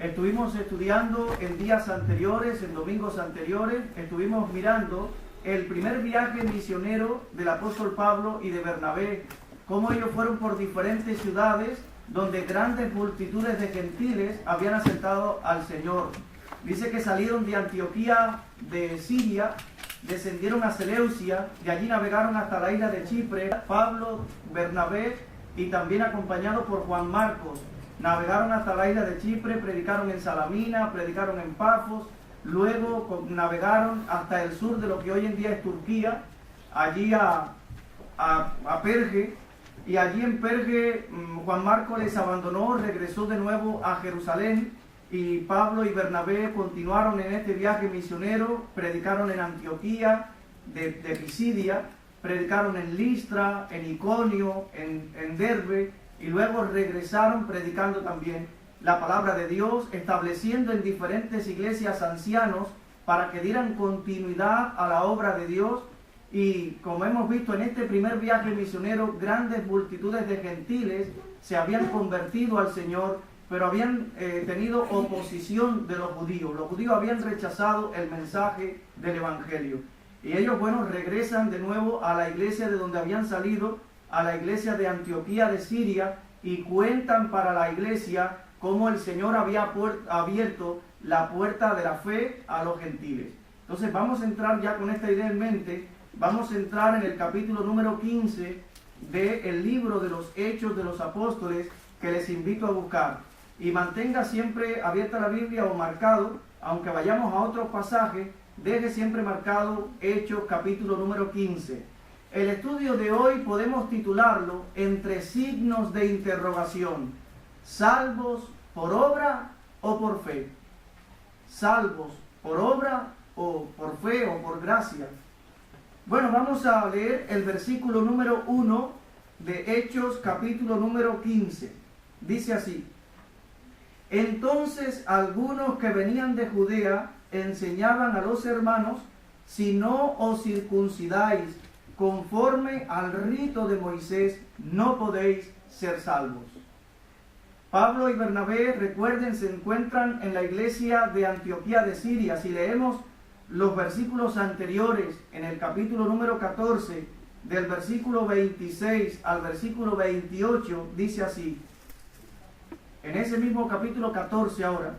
Estuvimos estudiando en días anteriores, en domingos anteriores, estuvimos mirando el primer viaje misionero del apóstol Pablo y de Bernabé, cómo ellos fueron por diferentes ciudades donde grandes multitudes de gentiles habían aceptado al Señor. Dice que salieron de Antioquía de Siria, descendieron a Seleucia, de allí navegaron hasta la isla de Chipre. Pablo, Bernabé y también acompañados por Juan Marcos, navegaron hasta la isla de Chipre, predicaron en Salamina, predicaron en Pafos, luego navegaron hasta el sur de lo que hoy en día es Turquía, allí a Perge, y allí en Perge Juan Marcos les abandonó, regresó de nuevo a Jerusalén, y Pablo y Bernabé continuaron en este viaje misionero, predicaron en Antioquía de Pisidia, predicaron en Listra, en Iconio, en Derbe, y luego regresaron predicando también la palabra de Dios, estableciendo en diferentes iglesias ancianos para que dieran continuidad a la obra de Dios. Y como hemos visto en este primer viaje misionero, grandes multitudes de gentiles se habían convertido al Señor, pero habían tenido oposición de los judíos. Los judíos habían rechazado el mensaje del Evangelio. Y ellos, bueno, regresan de nuevo a la iglesia de donde habían salido, a la iglesia de Antioquía de Siria, y cuentan para la iglesia cómo el Señor había abierto la puerta de la fe a los gentiles. Entonces vamos a entrar ya con esta idea en mente, vamos a entrar en el capítulo número 15 del libro de los Hechos de los Apóstoles, que les invito a buscar. Y mantenga siempre abierta la Biblia o marcado, aunque vayamos a otros pasajes, deje siempre marcado Hechos capítulo número 15. El estudio de hoy podemos titularlo entre signos de interrogación: ¿salvos por obra o por fe? ¿Salvos por obra o por fe o por gracia? Bueno, vamos a leer el versículo número 1 de Hechos capítulo número 15. Dice así: Entonces algunos que venían de Judea enseñaban a los hermanos: si no os circuncidáis conforme al rito de Moisés, no podéis ser salvos. Pablo y Bernabé, recuerden, se encuentran en la iglesia de Antioquía de Siria. Si leemos los versículos anteriores, en el capítulo número 14, del versículo 26 al versículo 28, dice así. En ese mismo capítulo 14 ahora,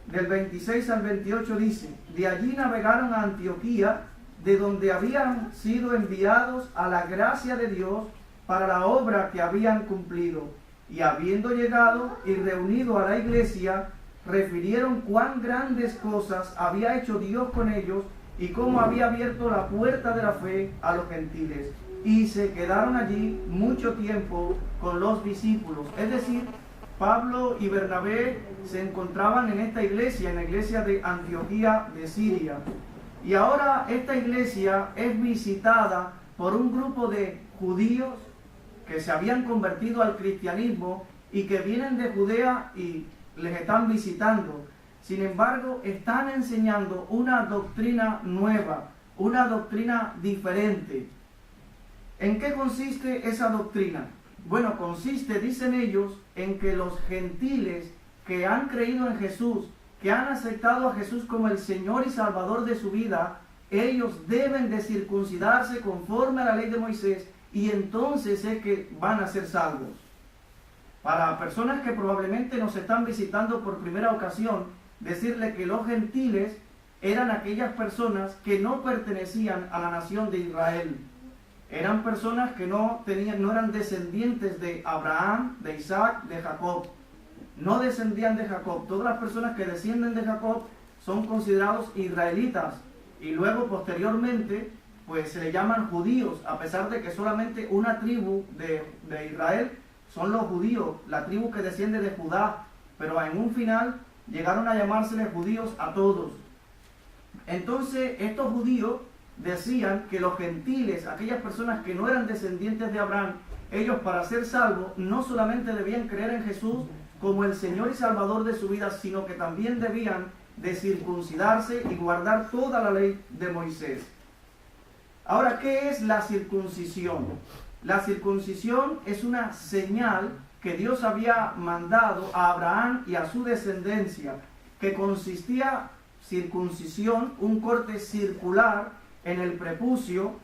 del 26 al 28 dice: de allí navegaron a Antioquía, de donde habían sido enviados a la gracia de Dios para la obra que habían cumplido. Y habiendo llegado y reunido a la iglesia, refirieron cuán grandes cosas había hecho Dios con ellos y cómo había abierto la puerta de la fe a los gentiles. Y se quedaron allí mucho tiempo con los discípulos. Es decir, Pablo y Bernabé se encontraban en esta iglesia, en la iglesia de Antioquía de Siria. Y ahora esta iglesia es visitada por un grupo de judíos que se habían convertido al cristianismo y que vienen de Judea y les están visitando. Sin embargo, están enseñando una doctrina nueva, una doctrina diferente. ¿En qué consiste esa doctrina? Bueno, consiste, dicen ellos, en que los gentiles que han creído en Jesús, que han aceptado a Jesús como el Señor y Salvador de su vida, ellos deben de circuncidarse conforme a la ley de Moisés, y entonces es que van a ser salvos. Para personas que probablemente nos están visitando por primera ocasión, decirle que los gentiles eran aquellas personas que no pertenecían a la nación de Israel. Eran personas que no eran descendientes de Abraham, de Isaac, de Jacob. No descendían de Jacob. Todas las personas que descienden de Jacob son considerados israelitas. Y luego, posteriormente, pues se le llaman judíos, a pesar de que solamente una tribu de Israel son los judíos, la tribu que desciende de Judá. Pero en un final llegaron a llamársele judíos a todos. Entonces, estos judíos decían que los gentiles, aquellas personas que no eran descendientes de Abraham, ellos para ser salvos no solamente debían creer en Jesús como el Señor y Salvador de su vida, sino que también debían de circuncidarse y guardar toda la ley de Moisés. Ahora, ¿qué es la circuncisión? La circuncisión es una señal que Dios había mandado a Abraham y a su descendencia, que consistía circuncisión, un corte circular en el prepucio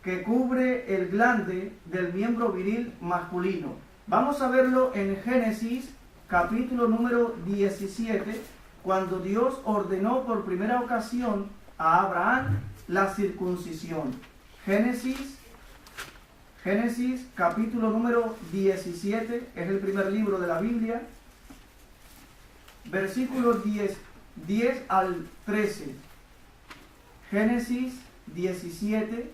que cubre el glande del miembro viril masculino. Vamos a verlo en Génesis capítulo número 17, cuando Dios ordenó por primera ocasión a Abraham la circuncisión. Génesis capítulo número 17, es el primer libro de la Biblia, versículos 10 al 13. Génesis 17,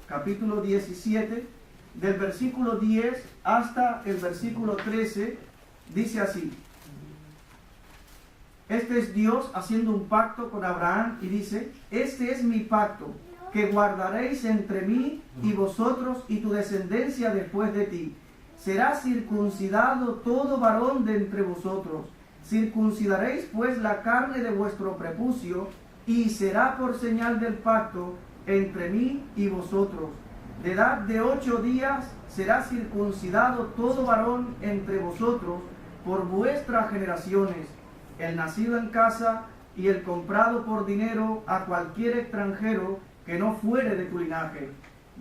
capítulo 17, del versículo 10 hasta el versículo 13, dice así. Este es Dios haciendo un pacto con Abraham y dice: este es mi pacto que guardaréis entre mí y vosotros y tu descendencia después de ti. Será circuncidado todo varón de entre vosotros. Circuncidaréis pues la carne de vuestro prepucio, y será por señal del pacto entre mí y vosotros. De edad de 8 días será circuncidado todo varón entre vosotros por vuestras generaciones, el nacido en casa y el comprado por dinero a cualquier extranjero que no fuere de tu linaje.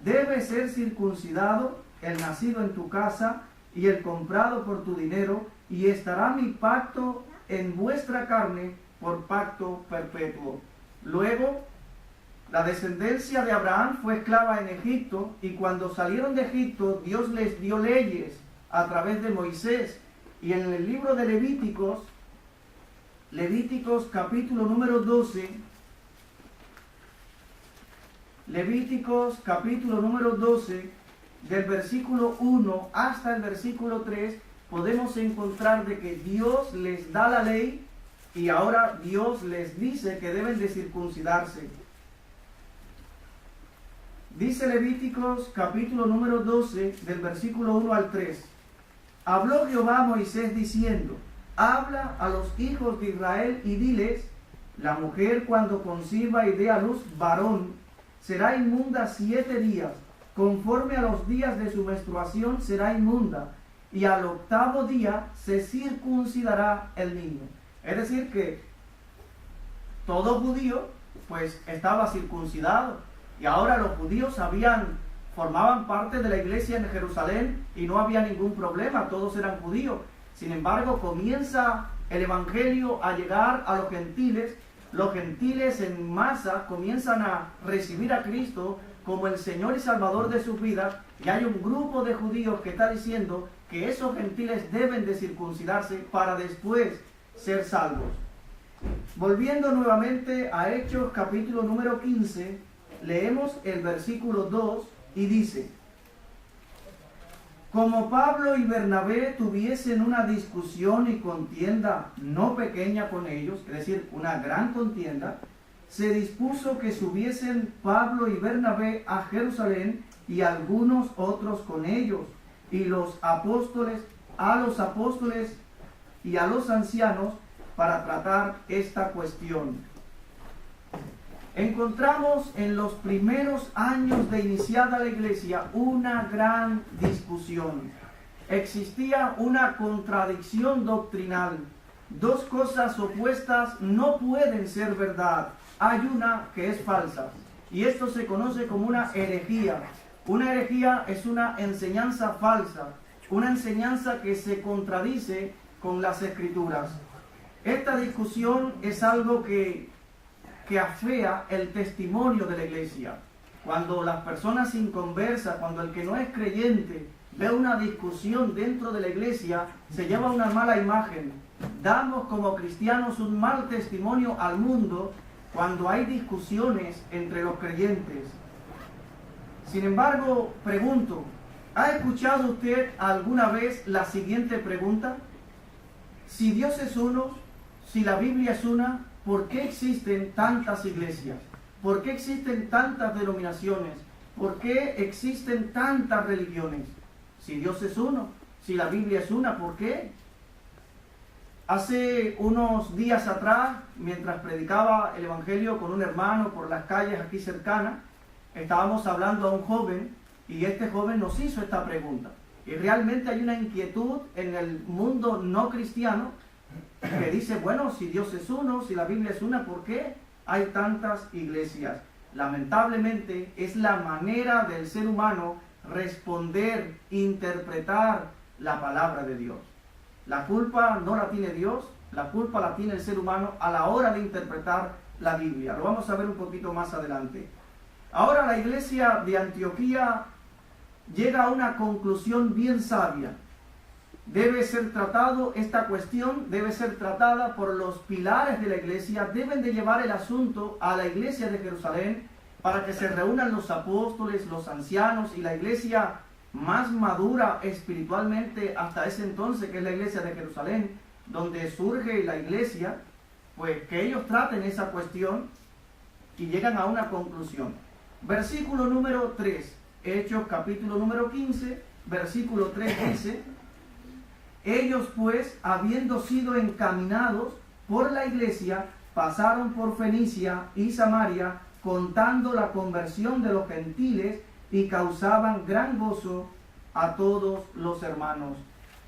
Debe ser circuncidado el nacido en tu casa y el comprado por tu dinero, y estará mi pacto en vuestra carne por pacto perpetuo. Luego, la descendencia de Abraham fue esclava en Egipto, y cuando salieron de Egipto, Dios les dio leyes a través de Moisés. Y en el libro de Levíticos capítulo número 12, Levíticos capítulo número 12, del versículo 1 hasta el versículo 3, podemos encontrar de que Dios les da la ley y ahora Dios les dice que deben de circuncidarse. Dice Levíticos capítulo número 12, del versículo 1 al 3. Habló Jehová a Moisés diciendo: habla a los hijos de Israel y diles: la mujer cuando conciba y dé a luz varón, será inmunda 7 días, conforme a los días de su menstruación será inmunda, y al 8º día se circuncidará el niño. Es decir que todo judío pues estaba circuncidado, y ahora los judíos formaban parte de la iglesia en Jerusalén y no había ningún problema, todos eran judíos. Sin embargo, comienza el evangelio a llegar a los gentiles en masa comienzan a recibir a Cristo como el Señor y Salvador de sus vidas, y hay un grupo de judíos que está diciendo que esos gentiles deben de circuncidarse para después ser salvos. Volviendo nuevamente a Hechos capítulo número 15, leemos el versículo 2 y dice: como Pablo y Bernabé tuviesen una discusión y contienda no pequeña con ellos, es decir, una gran contienda, se dispuso que subiesen Pablo y Bernabé a Jerusalén y algunos otros con ellos, y a los apóstoles y a los ancianos para tratar esta cuestión. Encontramos en los primeros años de iniciada la iglesia una gran discusión. Existía una contradicción doctrinal. Dos cosas opuestas no pueden ser verdad. Hay una que es falsa, y esto se conoce como una herejía. Una herejía es una enseñanza falsa, una enseñanza que se contradice con las Escrituras. Esta discusión es algo que afea el testimonio de la iglesia. Cuando las personas inconversas, cuando el que no es creyente ve una discusión dentro de la iglesia, se lleva una mala imagen. Damos como cristianos un mal testimonio al mundo cuando hay discusiones entre los creyentes. Sin embargo, pregunto, ¿ha escuchado usted alguna vez la siguiente pregunta? Si Dios es uno, si la Biblia es una, ¿por qué existen tantas iglesias? ¿Por qué existen tantas denominaciones? ¿Por qué existen tantas religiones? Si Dios es uno, si la Biblia es una, ¿por qué? Hace unos días atrás, mientras predicaba el Evangelio con un hermano por las calles aquí cercanas, estábamos hablando a un joven y este joven nos hizo esta pregunta. Y realmente hay una inquietud en el mundo no cristiano que dice, bueno, si Dios es uno, si la Biblia es una, ¿por qué hay tantas iglesias? Lamentablemente es la manera del ser humano responder, interpretar la palabra de Dios. La culpa no la tiene Dios, la culpa la tiene el ser humano a la hora de interpretar la Biblia. Lo vamos a ver un poquito más adelante. Ahora la iglesia de Antioquía llega a una conclusión bien sabia. Debe ser tratado, esta cuestión debe ser tratada por los pilares de la iglesia, deben de llevar el asunto a la iglesia de Jerusalén para que se reúnan los apóstoles, los ancianos y la iglesia más madura espiritualmente hasta ese entonces, que es la iglesia de Jerusalén, donde surge la iglesia, pues que ellos traten esa cuestión y llegan a una conclusión. Versículo número 3, Hechos capítulo número 15, versículo 3 dice: ellos pues, habiendo sido encaminados por la iglesia, pasaron por Fenicia y Samaria, contando la conversión de los gentiles, y causaban gran gozo a todos los hermanos.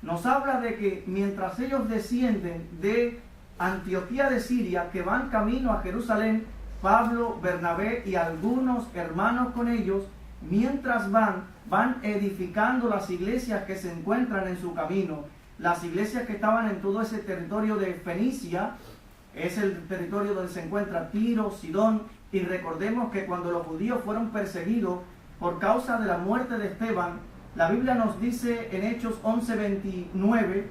Nos habla de que mientras ellos descienden de Antioquía de Siria, que van camino a Jerusalén, Pablo, Bernabé y algunos hermanos con ellos, mientras van edificando las iglesias que se encuentran en su camino. Las iglesias que estaban en todo ese territorio de Fenicia, es el territorio donde se encuentra Tiro, Sidón, y recordemos que cuando los judíos fueron perseguidos por causa de la muerte de Esteban, la Biblia nos dice en Hechos 11:29,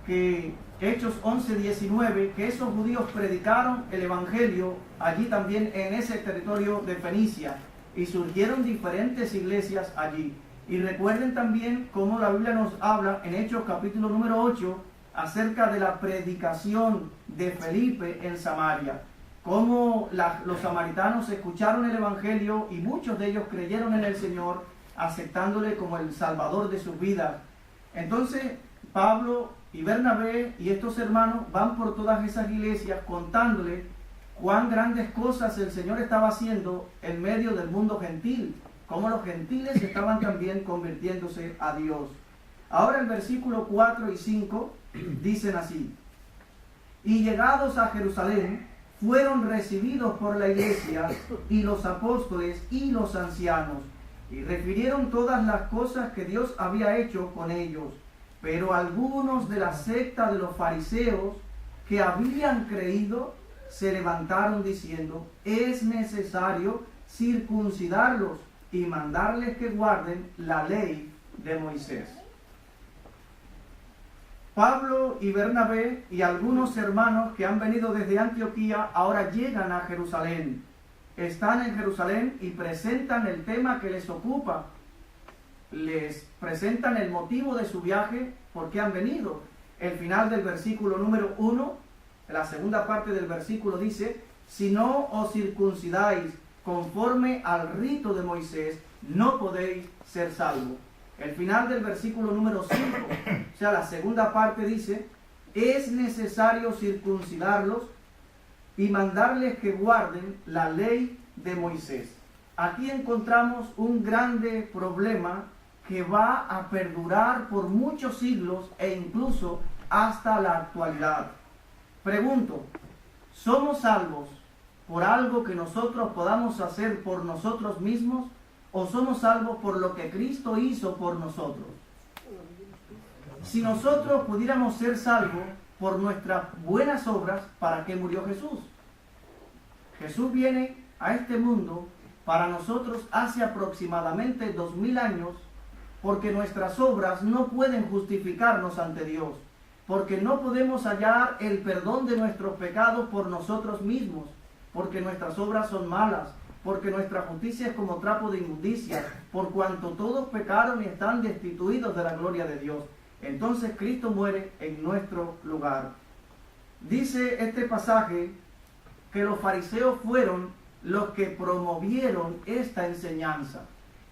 que Hechos 11:19, que esos judíos predicaron el evangelio allí también en ese territorio de Fenicia, y surgieron diferentes iglesias allí. Y recuerden también cómo la Biblia nos habla en Hechos capítulo número 8 acerca de la predicación de Felipe en Samaria. Cómo los samaritanos escucharon el evangelio y muchos de ellos creyeron en el Señor, aceptándole como el Salvador de sus vidas. Entonces Pablo y Bernabé y estos hermanos van por todas esas iglesias contándole cuán grandes cosas el Señor estaba haciendo en medio del mundo gentil, como los gentiles estaban también convirtiéndose a Dios. Ahora el versículo 4 y 5 dicen así: y llegados a Jerusalén, fueron recibidos por la iglesia y los apóstoles y los ancianos, y refirieron todas las cosas que Dios había hecho con ellos. Pero algunos de la secta de los fariseos que habían creído se levantaron diciendo: es necesario circuncidarlos y mandarles que guarden la ley de Moisés. Pablo y Bernabé y algunos hermanos que han venido desde Antioquía ahora llegan a Jerusalén. Están en Jerusalén y presentan el tema que les ocupa. Les presentan el motivo de su viaje, por qué han venido. El final del versículo número 1, la segunda parte del versículo dice: si no os circuncidáis conforme al rito de Moisés, no podéis ser salvos. El final del versículo número 5, o sea, la segunda parte dice: es necesario circuncidarlos y mandarles que guarden la ley de Moisés. Aquí encontramos un grande problema que va a perdurar por muchos siglos e incluso hasta la actualidad. Pregunto, ¿somos salvos por algo que nosotros podamos hacer por nosotros mismos, o somos salvos por lo que Cristo hizo por nosotros? Si nosotros pudiéramos ser salvos por nuestras buenas obras, ¿para qué murió Jesús? Jesús viene a este mundo para nosotros hace aproximadamente 2000 años, porque nuestras obras no pueden justificarnos ante Dios, porque no podemos hallar el perdón de nuestros pecados por nosotros mismos, porque nuestras obras son malas, porque nuestra justicia es como trapo de inmundicia, por cuanto todos pecaron y están destituidos de la gloria de Dios. Entonces Cristo muere en nuestro lugar. Dice este pasaje que los fariseos fueron los que promovieron esta enseñanza.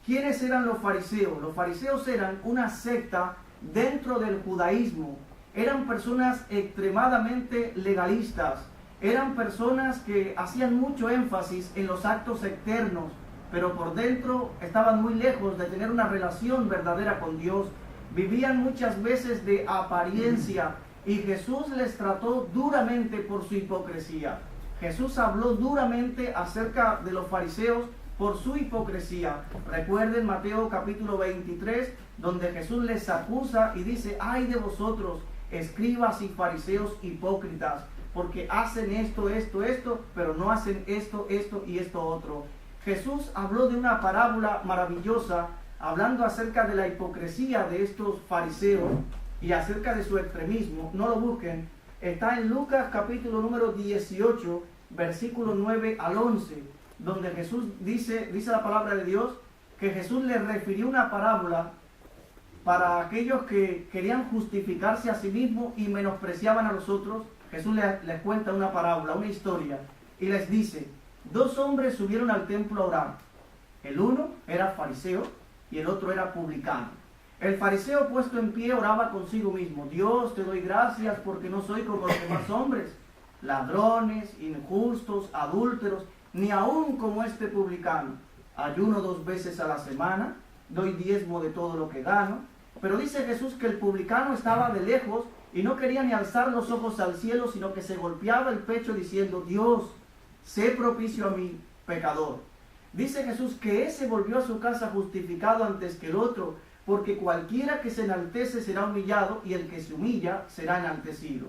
¿Quiénes eran los fariseos? Los fariseos eran una secta dentro del judaísmo. Eran personas extremadamente legalistas. Eran personas que hacían mucho énfasis en los actos externos, pero por dentro estaban muy lejos de tener una relación verdadera con Dios. vivían muchas veces de apariencia y Jesús les trató duramente por su hipocresía. Jesús habló duramente acerca de los fariseos por su hipocresía. Recuerden Mateo capítulo 23, donde Jesús les acusa y dice: ay de vosotros, escribas y fariseos hipócritas, porque hacen esto, pero no hacen esto y esto otro. Jesús habló de una parábola maravillosa, hablando acerca de la hipocresía de estos fariseos y acerca de su extremismo. No lo busquen. Está en Lucas capítulo número 18, versículo 9 al 11, donde Jesús dice la palabra de Dios, que Jesús les refirió una parábola para aquellos que querían justificarse a sí mismos y menospreciaban a los otros. Jesús les cuenta una parábola, una historia, y les dice: dos hombres subieron al templo a orar. El uno era fariseo y el otro era publicano. El fariseo, puesto en pie, oraba consigo mismo: Dios, te doy gracias porque no soy como los demás hombres, ladrones, injustos, adúlteros, ni aun como este publicano. Ayuno 2 veces a la semana, doy diezmo de todo lo que gano. Pero dice Jesús que el publicano estaba de lejos y no quería ni alzar los ojos al cielo, sino que se golpeaba el pecho diciendo: Dios, sé propicio a mí, pecador. Dice Jesús que ese volvió a su casa justificado antes que el otro, porque cualquiera que se enaltece será humillado y el que se humilla será enaltecido.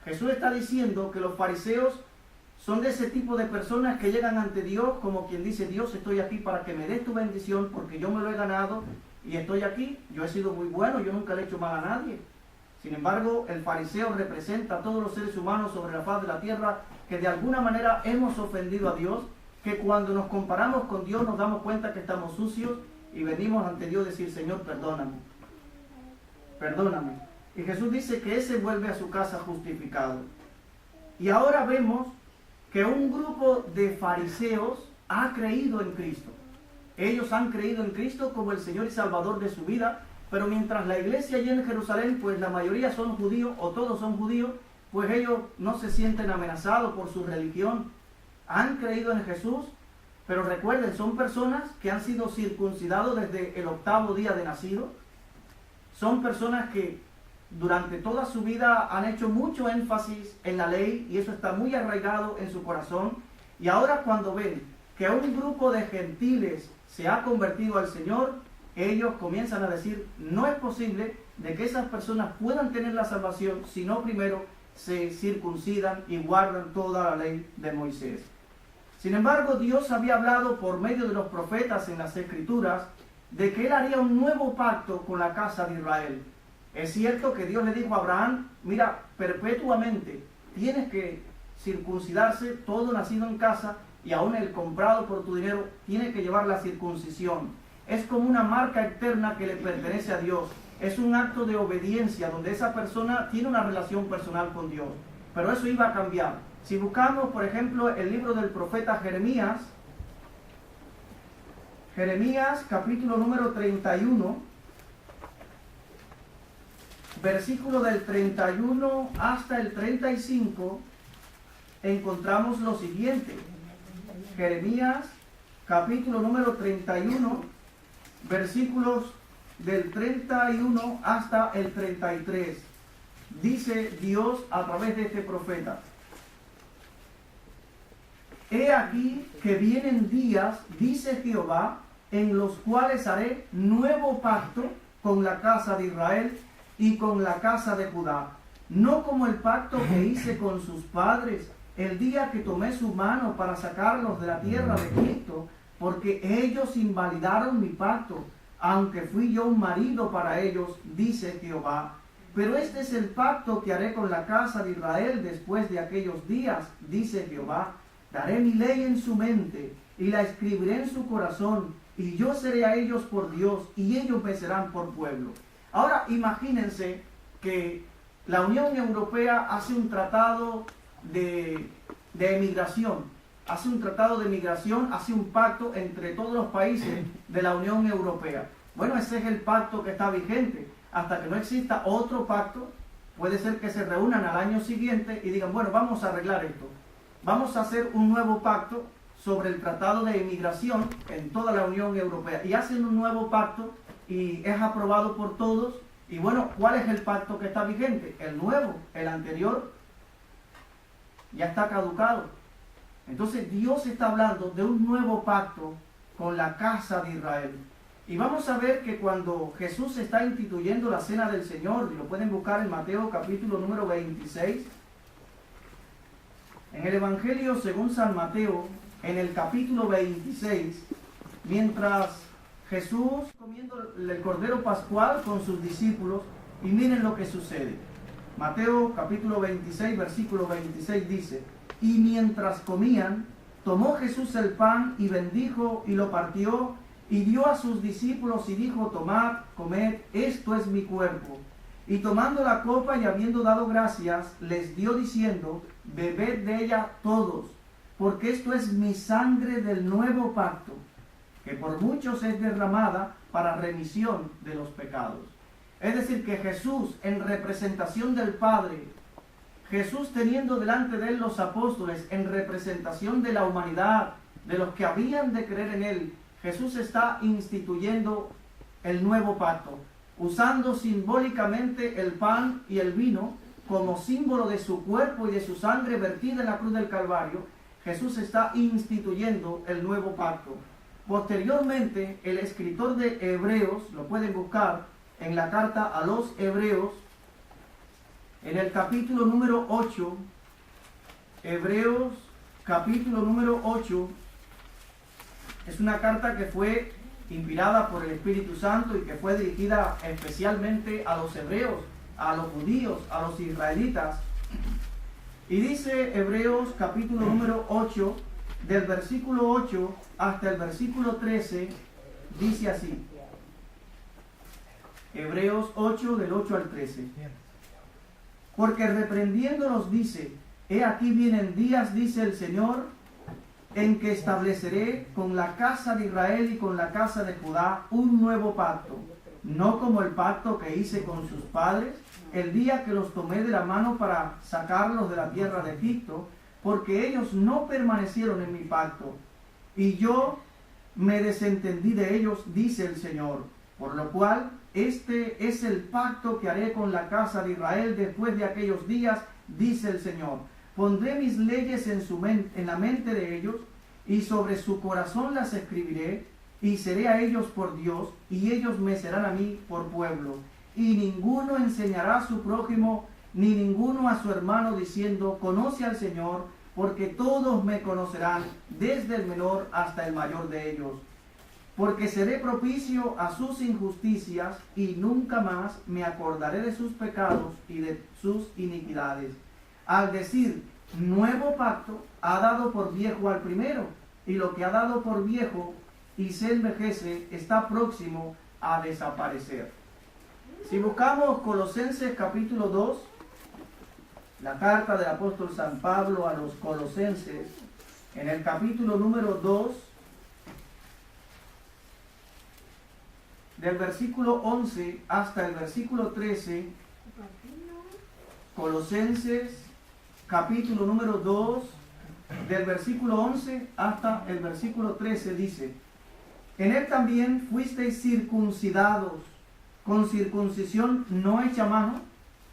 Jesús está diciendo que los fariseos son de ese tipo de personas que llegan ante Dios como quien dice: Dios, estoy aquí para que me des tu bendición porque yo me lo he ganado y estoy aquí, yo he sido muy bueno, yo nunca le he hecho mal a nadie. Sin embargo, el fariseo representa a todos los seres humanos sobre la faz de la tierra que de alguna manera hemos ofendido a Dios, que cuando nos comparamos con Dios nos damos cuenta que estamos sucios y venimos ante Dios a decir: Señor, perdóname, perdóname. Y Jesús dice que ese vuelve a su casa justificado. Y ahora vemos que un grupo de fariseos ha creído en Cristo. Ellos han creído en Cristo como el Señor y Salvador de su vida, pero mientras la iglesia allí en Jerusalén, pues la mayoría son judíos o todos son judíos, pues ellos no se sienten amenazados por su religión. Han creído en Jesús, pero recuerden, son personas que han sido circuncidados desde el 8º día de nacido. Son personas que durante toda su vida han hecho mucho énfasis en la ley y eso está muy arraigado en su corazón. Y ahora cuando ven que un grupo de gentiles se ha convertido al Señor, ellos comienzan a decir: no es posible de que esas personas puedan tener la salvación si no primero se circuncidan y guardan toda la ley de Moisés. Sin embargo, Dios había hablado por medio de los profetas en las Escrituras de que Él haría un nuevo pacto con la casa de Israel. Es cierto que Dios le dijo a Abraham: mira, perpetuamente tienes que circuncidarse, todo nacido en casa, y aún el comprado por tu dinero tiene que llevar la circuncisión. Es como una marca eterna que le pertenece a Dios. Es un acto de obediencia donde esa persona tiene una relación personal con Dios. Pero eso iba a cambiar. Si buscamos, por ejemplo, el libro del profeta Jeremías, Jeremías capítulo número 31, versículo del 31 hasta el 35, encontramos lo siguiente. Jeremías capítulo número 31, versículos del 31 hasta el 33. Dice Dios a través de este profeta: He aquí que vienen días, dice Jehová, en los cuales haré nuevo pacto con la casa de Israel y con la casa de Judá, no como el pacto que hice con sus padres el día que tomé su mano para sacarlos de la tierra de Egipto, porque ellos invalidaron mi pacto, aunque fui yo un marido para ellos, dice Jehová. Pero este es el pacto que haré con la casa de Israel después de aquellos días, dice Jehová. Daré mi ley en su mente y la escribiré en su corazón, y yo seré a ellos por Dios y ellos me serán por pueblo. Ahora imagínense que la Unión Europea hace un tratado de emigración, hace un pacto entre todos los países de la Unión Europea. Bueno, ese es el pacto que está vigente. Hasta que no exista otro pacto, puede ser que se reúnan al año siguiente y digan: bueno, vamos a arreglar esto. Vamos a hacer un nuevo pacto sobre el tratado de emigración en toda la Unión Europea. Y hacen un nuevo pacto y es aprobado por todos Y bueno, ¿cuál es el pacto que está vigente? El nuevo, el anterior ya está caducado. Entonces Dios está hablando de un nuevo pacto con la casa de Israel. Y vamos a ver que cuando Jesús está instituyendo la cena del Señor, y lo pueden buscar en Mateo capítulo número 26, en el Evangelio según San Mateo, en el capítulo 26, mientras Jesús comiendo el Cordero Pascual con sus discípulos, y miren lo que sucede. Mateo capítulo 26, versículo 26 dice: y mientras comían, tomó Jesús el pan y bendijo y lo partió y dio a sus discípulos y dijo: tomad, comed, esto es mi cuerpo. Y tomando la copa y habiendo dado gracias, les dio diciendo: bebed de ella todos, porque esto es mi sangre del nuevo pacto, que por muchos es derramada para remisión de los pecados. Es decir, que Jesús, en representación del Padre, Jesús teniendo delante de él los apóstoles, en representación de la humanidad, de los que habían de creer en él, Jesús está instituyendo el nuevo pacto, usando simbólicamente el pan y el vino como símbolo de su cuerpo y de su sangre vertida en la cruz del Calvario. Jesús está instituyendo el nuevo pacto. Posteriormente, el escritor de Hebreos, lo pueden buscar en la carta a los Hebreos, en el capítulo número 8, Hebreos capítulo número 8, es una carta que fue inspirada por el Espíritu Santo y que fue dirigida especialmente a los hebreos, a los judíos, a los israelitas. Y dice Hebreos capítulo número 8, del versículo 8 hasta el versículo 13, dice así. Hebreos 8, del 8 al 13. Porque reprendiéndolos dice: he aquí vienen días, dice el Señor, en que estableceré con la casa de Israel y con la casa de Judá un nuevo pacto, no como el pacto que hice con sus padres el día que los tomé de la mano para sacarlos de la tierra de Egipto, porque ellos no permanecieron en mi pacto, y yo me desentendí de ellos, dice el Señor. Por lo cual, este es el pacto que haré con la casa de Israel después de aquellos días, dice el Señor. Pondré mis leyes en la mente de ellos, y sobre su corazón las escribiré, y seré a ellos por Dios, y ellos me serán a mí por pueblo. Y ninguno enseñará a su prójimo, ni ninguno a su hermano, diciendo: conoce al Señor, porque todos me conocerán, desde el menor hasta el mayor de ellos. Porque seré propicio a sus injusticias, y nunca más me acordaré de sus pecados y de sus iniquidades. Al decir nuevo pacto, ha dado por viejo al primero, y lo que ha dado por viejo y se envejece está próximo a desaparecer. Si buscamos Colosenses capítulo 2, la carta del apóstol San Pablo a los Colosenses, en el capítulo número 2, del versículo 11 hasta el versículo 13, Colosenses capítulo número 2, del versículo 11 hasta el versículo 13, dice: en él también fuisteis circuncidados, con circuncisión no hecha a mano,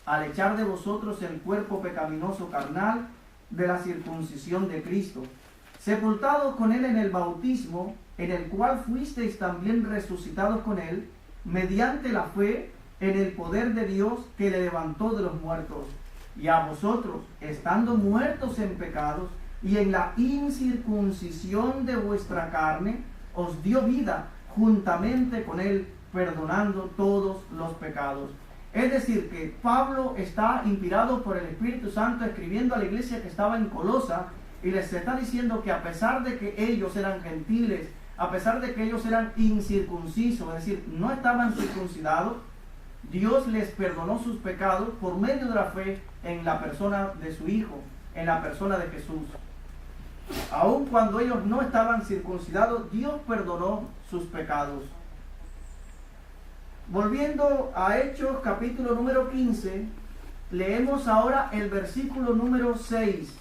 al echar de vosotros el cuerpo pecaminoso carnal de la circuncisión de Cristo, sepultados con él en el bautismo, en el cual fuisteis también resucitados con él, mediante la fe en el poder de Dios que le levantó de los muertos. Y a vosotros, estando muertos en pecados y en la incircuncisión de vuestra carne, os dio vida juntamente con él, perdonando todos los pecados. Es decir, que Pablo está inspirado por el Espíritu Santo escribiendo a la iglesia que estaba en Colosa, y les está diciendo que a pesar de que ellos eran gentiles, a pesar de que ellos eran incircuncisos, es decir, no estaban circuncidados, Dios les perdonó sus pecados por medio de la fe en la persona de su Hijo, en la persona de Jesús. Aun cuando ellos no estaban circuncidados, Dios perdonó sus pecados. Volviendo a Hechos capítulo número 15, leemos ahora el versículo número 6.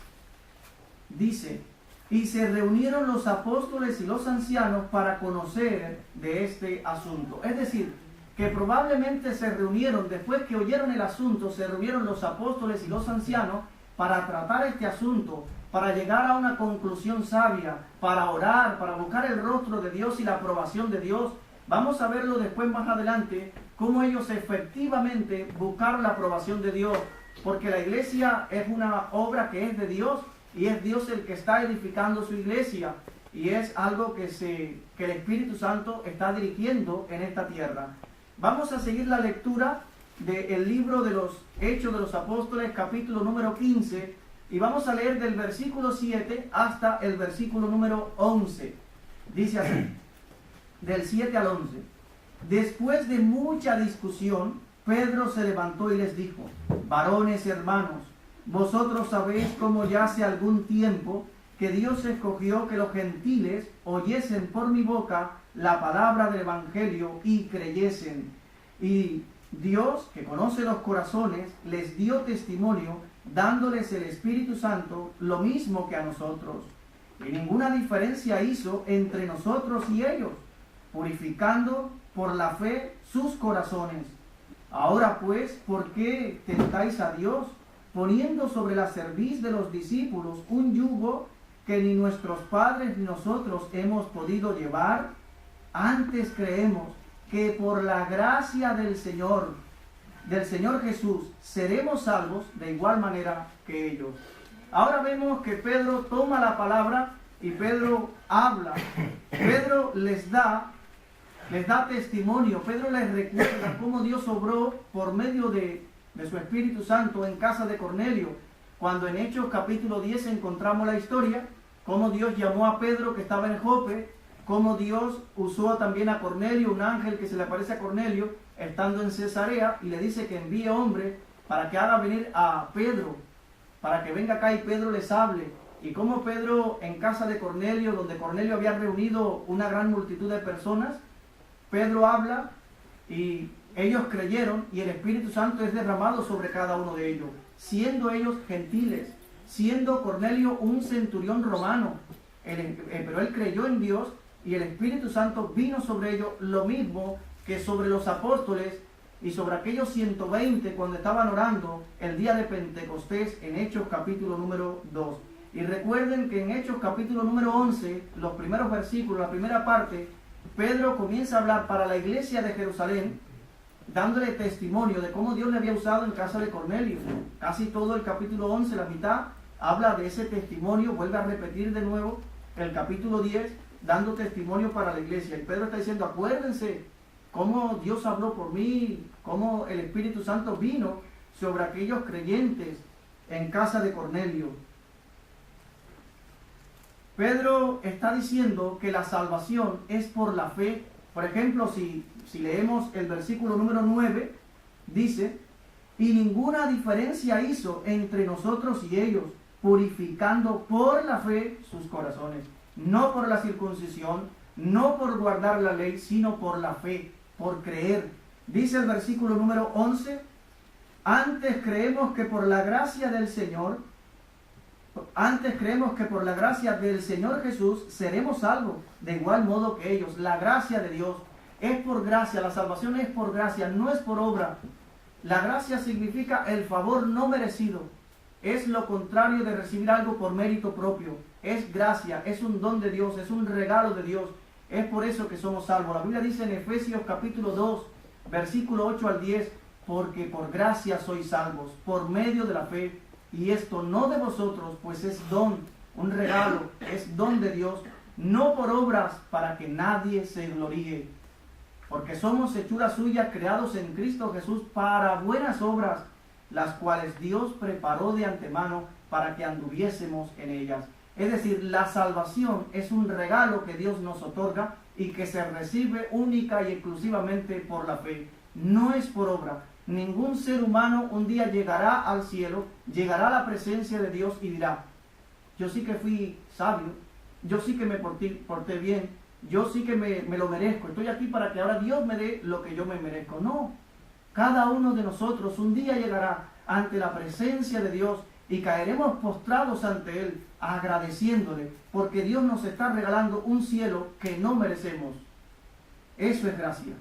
Dice: y se reunieron los apóstoles y los ancianos para conocer de este asunto. Es decir, que probablemente se reunieron, después que oyeron el asunto, se reunieron los apóstoles y los ancianos para tratar este asunto, para llegar a una conclusión sabia, para orar, para buscar el rostro de Dios y la aprobación de Dios. Vamos a verlo después más adelante, cómo ellos efectivamente buscaron la aprobación de Dios, porque la iglesia es una obra que es de Dios, y es Dios el que está edificando su iglesia, y es algo que el Espíritu Santo está dirigiendo en esta tierra. Vamos a seguir la lectura del libro de los Hechos de los Apóstoles, capítulo número 15, y vamos a leer del versículo 7 hasta el versículo número 11. Dice así, del 7 al 11. Después de mucha discusión, Pedro se levantó y les dijo: varones hermanos, vosotros sabéis cómo ya hace algún tiempo que Dios escogió que los gentiles oyesen por mi boca la palabra del Evangelio y creyesen. Y Dios, que conoce los corazones, les dio testimonio, dándoles el Espíritu Santo, lo mismo que a nosotros. Y ninguna diferencia hizo entre nosotros y ellos, purificando por la fe sus corazones. Ahora pues, ¿por qué tentáis a Dios, poniendo sobre la cerviz de los discípulos un yugo que ni nuestros padres ni nosotros hemos podido llevar? Antes creemos que por la gracia del Señor Jesús, seremos salvos de igual manera que ellos. Ahora vemos que Pedro toma la palabra y Pedro habla. Pedro les da testimonio. Pedro les recuerda cómo Dios obró por medio de su Espíritu Santo en casa de Cornelio. Cuando en Hechos capítulo 10 encontramos la historia, cómo Dios llamó a Pedro que estaba en Jope, cómo Dios usó también a Cornelio, un ángel que se le aparece a Cornelio estando en Cesarea, y le dice que envíe hombre para que haga venir a Pedro, para que venga acá y Pedro les hable. Y cómo Pedro en casa de Cornelio, donde Cornelio había reunido una gran multitud de personas, Pedro habla y ellos creyeron, y el Espíritu Santo es derramado sobre cada uno de ellos, siendo ellos gentiles, siendo Cornelio un centurión romano, pero él creyó en Dios y el Espíritu Santo vino sobre ellos, lo mismo que sobre los apóstoles y sobre aquellos 120 cuando estaban orando el día de Pentecostés en Hechos capítulo número 2. Y recuerden que en Hechos capítulo número 11, los primeros versículos, la primera parte, Pedro comienza a hablar para la iglesia de Jerusalén, dándole testimonio de cómo Dios le había usado en casa de Cornelio. Casi todo el capítulo 11, la mitad, habla de ese testimonio. Vuelve a repetir de nuevo el capítulo 10, dando testimonio para la iglesia. Y Pedro está diciendo, acuérdense cómo Dios habló por mí, cómo el Espíritu Santo vino sobre aquellos creyentes en casa de Cornelio. Pedro está diciendo que la salvación es por la fe. Por ejemplo, si leemos el versículo número 9, dice, y ninguna diferencia hizo entre nosotros y ellos, purificando por la fe sus corazones. No por la circuncisión, no por guardar la ley, sino por la fe, por creer. Dice el versículo número 11, antes creemos que por la gracia del Señor Jesús seremos salvos, de igual modo que ellos. La gracia de Dios es por gracia, la salvación es por gracia, no es por obra. La gracia significa el favor no merecido, es lo contrario de recibir algo por mérito propio. Es gracia, es un don de Dios, es un regalo de Dios. Es por eso que somos salvos. La Biblia dice en Efesios capítulo 2, versículo 8 al 10, porque por gracia sois salvos, por medio de la fe. Y esto no de vosotros, pues es don, un regalo, es don de Dios, no por obras para que nadie se gloríe. Porque somos hechura suya, creados en Cristo Jesús para buenas obras, las cuales Dios preparó de antemano para que anduviésemos en ellas. Es decir, la salvación es un regalo que Dios nos otorga y que se recibe única y exclusivamente por la fe. No es por obra. Ningún ser humano un día llegará al cielo, llegará a la presencia de Dios y dirá, yo sí que fui sabio, yo sí que me porté bien, yo sí que me lo merezco, estoy aquí para que ahora Dios me dé lo que yo me merezco. No, cada uno de nosotros un día llegará ante la presencia de Dios y caeremos postrados ante Él, agradeciéndole, porque Dios nos está regalando un cielo que no merecemos. Eso es gracia.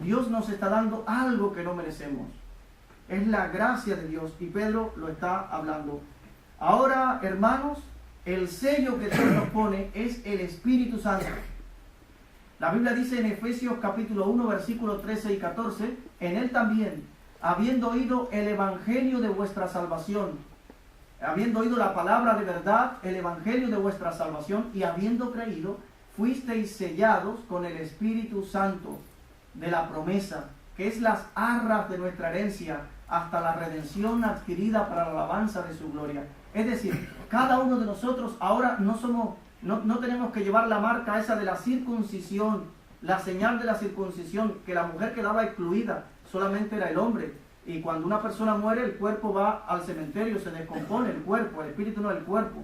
Dios nos está dando algo que no merecemos. Es la gracia de Dios y Pedro lo está hablando. Ahora, hermanos, el sello que Dios nos pone es el Espíritu Santo. La Biblia dice en Efesios capítulo 1, versículos 13 y 14, en él también, habiendo oído el evangelio de vuestra salvación, habiendo oído la palabra de verdad, el evangelio de vuestra salvación, y habiendo creído, fuisteis sellados con el Espíritu Santo de la promesa, que es las arras de nuestra herencia, hasta la redención adquirida para la alabanza de su gloria. Es decir, cada uno de nosotros ahora no tenemos que llevar la marca esa de la circuncisión, la señal de la circuncisión, que la mujer quedaba excluida, solamente era el hombre. Y cuando una persona muere, el cuerpo va al cementerio, se descompone el cuerpo, el espíritu no el cuerpo,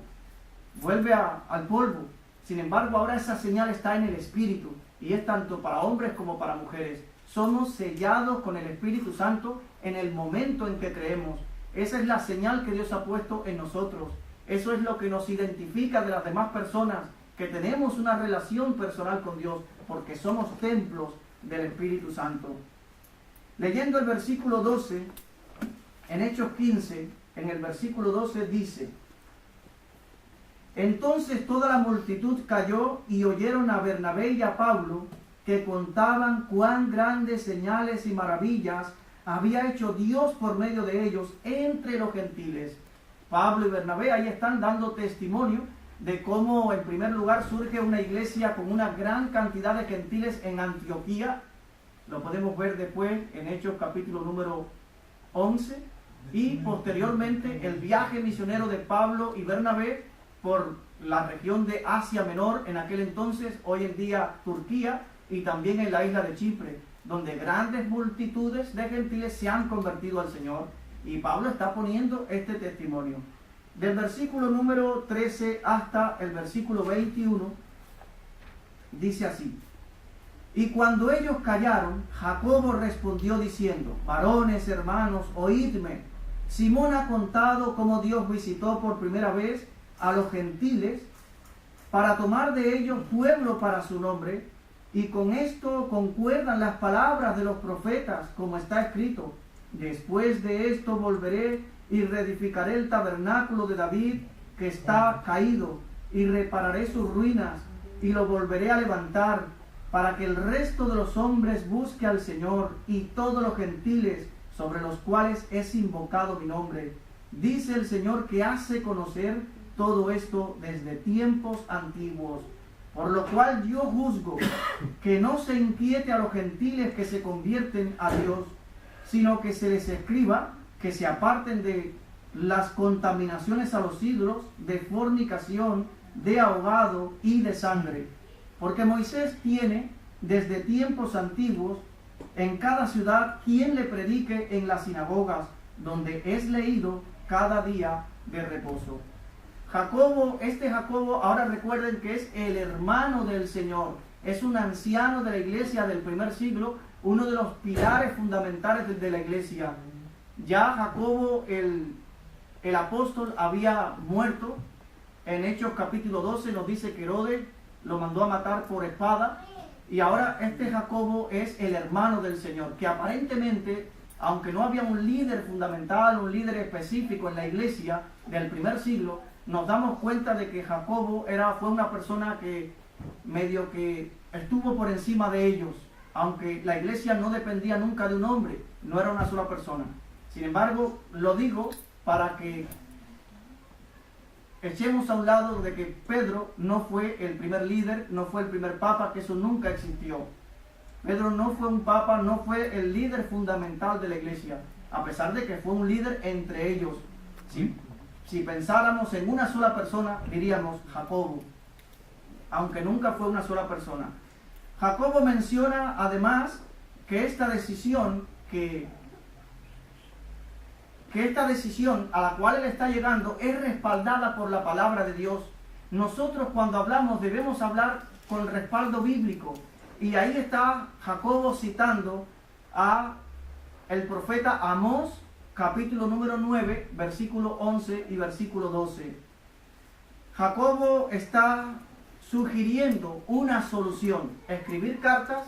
vuelve al polvo. Sin embargo, ahora esa señal está en el Espíritu, y es tanto para hombres como para mujeres. Somos sellados con el Espíritu Santo en el momento en que creemos. Esa es la señal que Dios ha puesto en nosotros. Eso es lo que nos identifica de las demás personas, que tenemos una relación personal con Dios, porque somos templos del Espíritu Santo. Leyendo el versículo 12, en Hechos 15, en el versículo 12 dice: entonces toda la multitud cayó y oyeron a Bernabé y a Pablo, que contaban cuán grandes señales y maravillas había hecho Dios por medio de ellos entre los gentiles. Pablo y Bernabé ahí están dando testimonio de cómo en primer lugar surge una iglesia con una gran cantidad de gentiles en Antioquía. Lo podemos ver después en Hechos capítulo número 11. Y posteriormente el viaje misionero de Pablo y Bernabé por la región de Asia Menor, en aquel entonces, hoy en día Turquía, y también en la isla de Chipre, donde grandes multitudes de gentiles se han convertido al Señor. Y Pablo está poniendo este testimonio. Del versículo número 13 hasta el versículo 21, dice así: y cuando ellos callaron, Jacobo respondió diciendo: varones, hermanos, oídme. Simón ha contado cómo Dios visitó por primera vez a los gentiles para tomar de ellos pueblo para su nombre, y con esto concuerdan las palabras de los profetas, como está escrito: después de esto volveré y reedificaré el tabernáculo de David que está caído, y repararé sus ruinas, y lo volveré a levantar, para que el resto de los hombres busque al Señor, y todos los gentiles sobre los cuales es invocado mi nombre. Dice el Señor, que hace conocer todo esto desde tiempos antiguos. Por lo cual yo juzgo que no se inquiete a los gentiles que se convierten a Dios, sino que se les escriba que se aparten de las contaminaciones a los ídolos, de fornicación, de ahogado y de sangre. Porque Moisés tiene desde tiempos antiguos en cada ciudad quien le predique en las sinagogas, donde es leído cada día de reposo. Jacobo, ahora recuerden que es el hermano del Señor, es un anciano de la iglesia del primer siglo, uno de los pilares fundamentales de la iglesia. Ya Jacobo, el apóstol, había muerto. En Hechos capítulo 12 nos dice que Herodes lo mandó a matar por espada, y ahora este Jacobo es el hermano del Señor, que aparentemente, aunque no había un líder fundamental, un líder específico en la iglesia del primer siglo, nos damos cuenta de que Jacobo fue una persona que medio que estuvo por encima de ellos, aunque la iglesia no dependía nunca de un hombre, no era una sola persona. Sin embargo, lo digo para que echemos a un lado de que Pedro no fue el primer líder, no fue el primer papa, que eso nunca existió. Pedro no fue un papa, no fue el líder fundamental de la iglesia, a pesar de que fue un líder entre ellos. Si pensáramos en una sola persona, diríamos Jacobo, aunque nunca fue una sola persona. Jacobo menciona además que esta decisión a la cual él está llegando es respaldada por la palabra de Dios. Nosotros cuando hablamos debemos hablar con respaldo bíblico, y ahí está Jacobo citando a el profeta Amós, capítulo número 9, versículo 11 y versículo 12. Jacobo está sugiriendo una solución: escribir cartas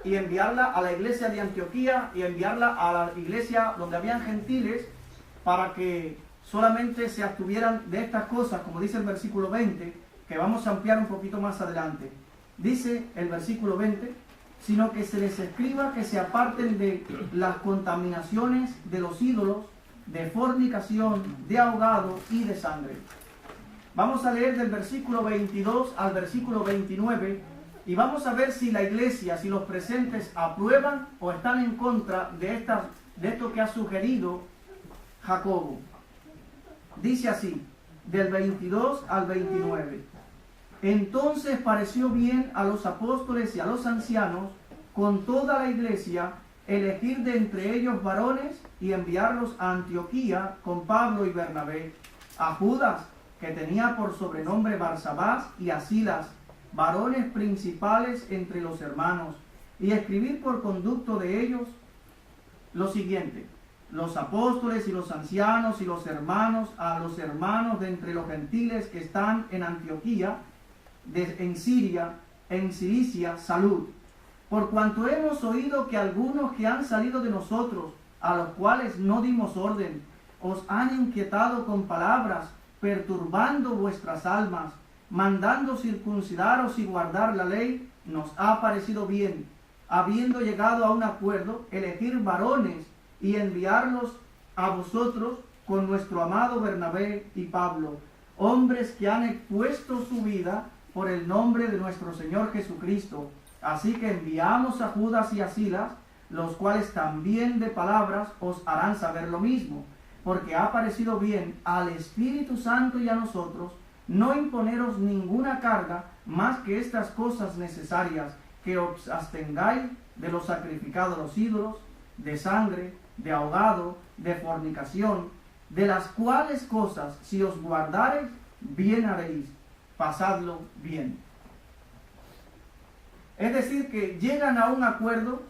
y enviarla a la iglesia de Antioquía y enviarla a la iglesia donde habían gentiles para que solamente se abstuvieran de estas cosas, como dice el versículo 20, que vamos a ampliar un poquito más adelante. Dice el versículo 20, sino que se les escriba que se aparten de las contaminaciones de los ídolos, de fornicación, de ahogado y de sangre. Vamos a leer del versículo 22 al versículo 29 y vamos a ver si la iglesia, si los presentes aprueban o están en contra de esto que ha sugerido Jacobo. Dice así, del 22 al 29. Entonces pareció bien a los apóstoles y a los ancianos, con toda la iglesia, elegir de entre ellos varones y enviarlos a Antioquía con Pablo y Bernabé, a Judas, que tenía por sobrenombre Barsabás, y a Silas, varones principales entre los hermanos, y escribir por conducto de ellos lo siguiente: los apóstoles y los ancianos y los hermanos, a los hermanos de entre los gentiles que están en Antioquía, en Siria, en Cilicia, salud. Por cuanto hemos oído que algunos que han salido de nosotros, a los cuales no dimos orden, os han inquietado con palabras, perturbando vuestras almas, mandando circuncidaros y guardar la ley, nos ha parecido bien, habiendo llegado a un acuerdo, elegir varones y enviarlos a vosotros con nuestro amado Bernabé y Pablo, hombres que han expuesto su vida por el nombre de nuestro Señor Jesucristo. Así que enviamos a Judas y a Silas, los cuales también de palabras os harán saber lo mismo, porque ha parecido bien al Espíritu Santo y a nosotros no imponeros ninguna carga más que estas cosas necesarias, que os abstengáis de lo sacrificado a los ídolos, de sangre, de ahogado, de fornicación, de las cuales cosas, si os guardareis, bien haréis, pasadlo bien. Es decir, que llegan a un acuerdo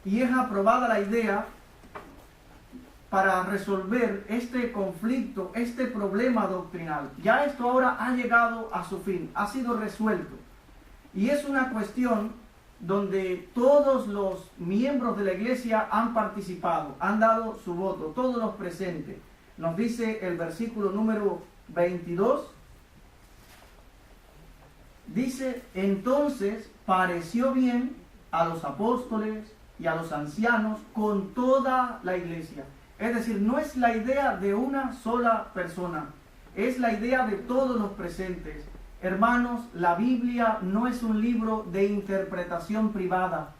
y es aprobada la idea para resolver este conflicto, este problema doctrinal. Ya esto ahora ha llegado a su fin, ha sido resuelto. Y es una cuestión donde todos los miembros de la iglesia han participado, han dado su voto, todos los presentes. Nos dice el versículo número 22, dice: entonces pareció bien a los apóstoles y a los ancianos con toda la iglesia. Es decir, no es la idea de una sola persona, es la idea de todos los presentes. Hermanos, la Biblia no es un libro de interpretación privada.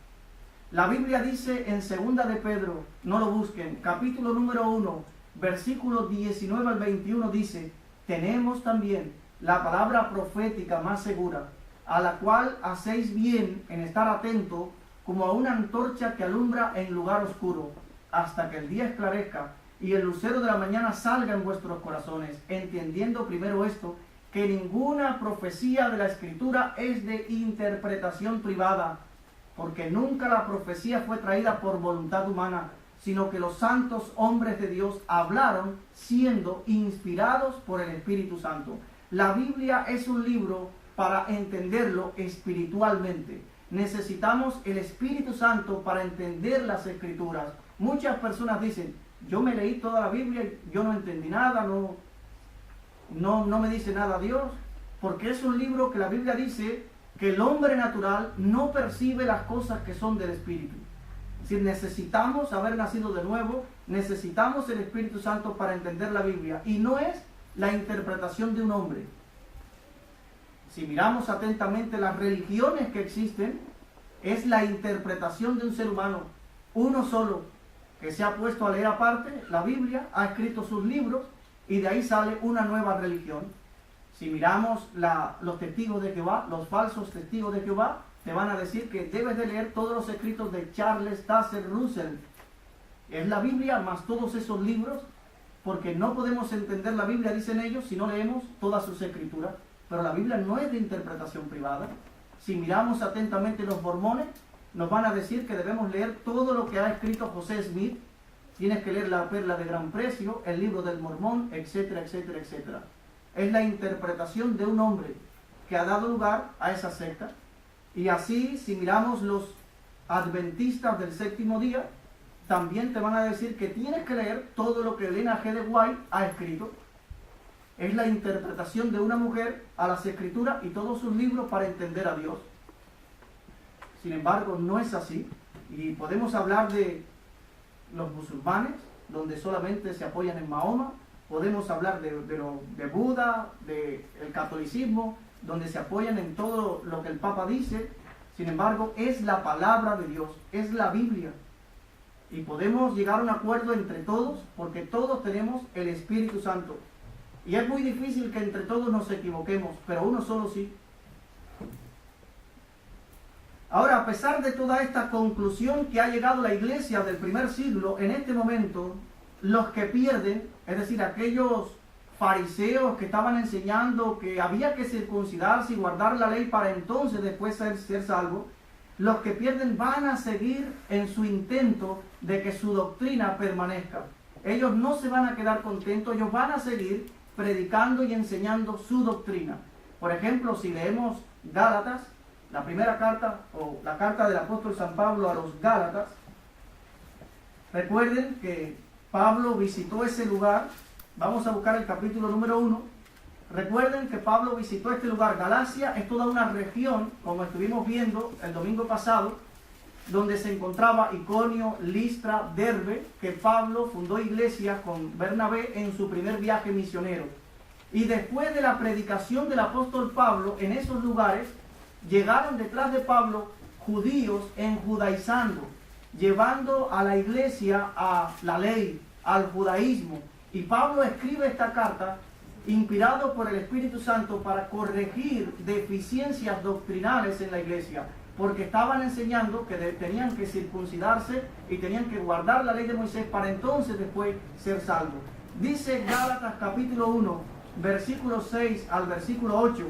La Biblia dice en 2 de Pedro, no lo busquen, capítulo número 1, versículo 19 al 21 dice: tenemos también la palabra profética más segura, a la cual hacéis bien en estar atento como a una antorcha que alumbra en lugar oscuro, hasta que el día esclarezca y el lucero de la mañana salga en vuestros corazones, entendiendo primero esto, que ninguna profecía de la Escritura es de interpretación privada, porque nunca la profecía fue traída por voluntad humana, sino que los santos hombres de Dios hablaron siendo inspirados por el Espíritu Santo. La Biblia es un libro para entenderlo espiritualmente. Necesitamos el Espíritu Santo para entender las Escrituras. Muchas personas dicen: yo me leí toda la Biblia y yo no entendí nada, no me dice nada Dios, porque es un libro que la Biblia dice que el hombre natural no percibe las cosas que son del Espíritu. Si necesitamos haber nacido de nuevo, necesitamos el Espíritu Santo para entender la Biblia, y no es la interpretación de un hombre. Si miramos atentamente las religiones que existen, es la interpretación de un ser humano, uno solo, que se ha puesto a leer aparte la Biblia, ha escrito sus libros, y de ahí sale una nueva religión. Si miramos los testigos de Jehová, los falsos testigos de Jehová, te van a decir que debes de leer todos los escritos de Charles Taze Russell. Es la Biblia más todos esos libros, porque no podemos entender la Biblia, dicen ellos, si no leemos todas sus escrituras. Pero la Biblia no es de interpretación privada. Si miramos atentamente los mormones, nos van a decir que debemos leer todo lo que ha escrito José Smith. Tienes que leer La Perla de Gran Precio, el Libro del Mormón, etcétera, etcétera, etcétera. Es la interpretación de un hombre que ha dado lugar a esa secta. Y así, si miramos los adventistas del séptimo día, también te van a decir que tienes que leer todo lo que Elena G. de White ha escrito. Es la interpretación de una mujer a las Escrituras y todos sus libros para entender a Dios. Sin embargo, no es así. Y podemos hablar de los musulmanes, donde solamente se apoyan en Mahoma. Podemos hablar de Buda, del catolicismo, donde se apoyan en todo lo que el Papa dice. Sin embargo, es la palabra de Dios, es la Biblia. Y podemos llegar a un acuerdo entre todos, porque todos tenemos el Espíritu Santo. Y es muy difícil que entre todos nos equivoquemos, pero uno solo sí. Ahora, a pesar de toda esta conclusión que ha llegado la iglesia del primer siglo, en este momento, los que pierden, es decir, aquellos fariseos que estaban enseñando que había que circuncidarse y guardar la ley para entonces después ser salvos, los que pierden van a seguir en su intento de que su doctrina permanezca. Ellos no se van a quedar contentos, ellos van a seguir predicando y enseñando su doctrina. Por ejemplo, si leemos Gálatas, la primera carta o la carta del apóstol San Pablo a los Gálatas, recuerden que Pablo visitó ese lugar. Vamos a buscar el capítulo número 1. Recuerden que Pablo visitó este lugar. Galacia es toda una región, como estuvimos viendo el domingo pasado, donde se encontraba Iconio, Listra, Derbe, que Pablo fundó iglesias con Bernabé en su primer viaje misionero. Y después de la predicación del apóstol Pablo en esos lugares, llegaron detrás de Pablo judíos enjudaizando, llevando a la iglesia a la ley, al judaísmo. Y Pablo escribe esta carta inspirado por el Espíritu Santo para corregir deficiencias doctrinales en la iglesia, porque estaban enseñando que tenían que circuncidarse y tenían que guardar la ley de Moisés para entonces después ser salvos. Dice Gálatas capítulo 1, versículo 6 al versículo 8,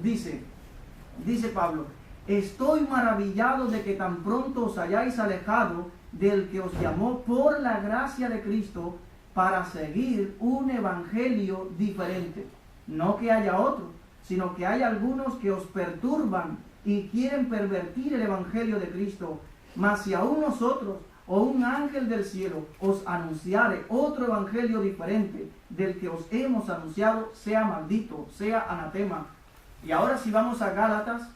dice Pablo: estoy maravillado de que tan pronto os hayáis alejado del que os llamó por la gracia de Cristo para seguir un evangelio diferente. No que haya otro, sino que hay algunos que os perturban y quieren pervertir el evangelio de Cristo. Mas si aún nosotros o un ángel del cielo os anunciare otro evangelio diferente del que os hemos anunciado, sea maldito, sea anatema. Y ahora si vamos a Gálatas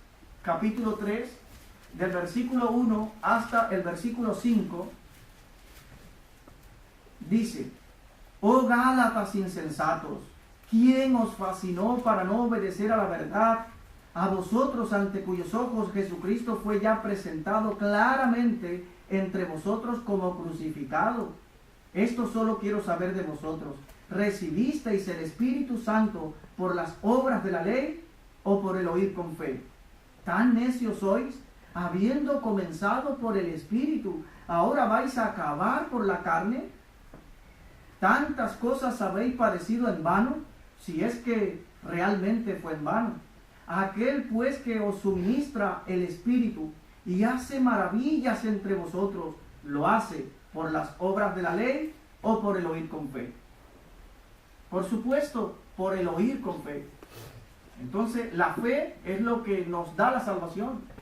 capítulo 3, del versículo 1 hasta el versículo 5, dice: oh Gálatas insensatos, ¿quién os fascinó para no obedecer a la verdad? A vosotros, ante cuyos ojos Jesucristo fue ya presentado claramente entre vosotros como crucificado. Esto solo quiero saber de vosotros: ¿recibisteis el Espíritu Santo por las obras de la ley o por el oír con fe? ¿Tan necios sois? Habiendo comenzado por el Espíritu, ¿ahora vais a acabar por la carne? ¿Tantas cosas habéis padecido en vano? Si es que realmente fue en vano. Aquel pues que os suministra el Espíritu y hace maravillas entre vosotros, ¿lo hace por las obras de la ley o por el oír con fe? Por supuesto, por el oír con fe. Entonces, la fe es lo que nos da la salvación.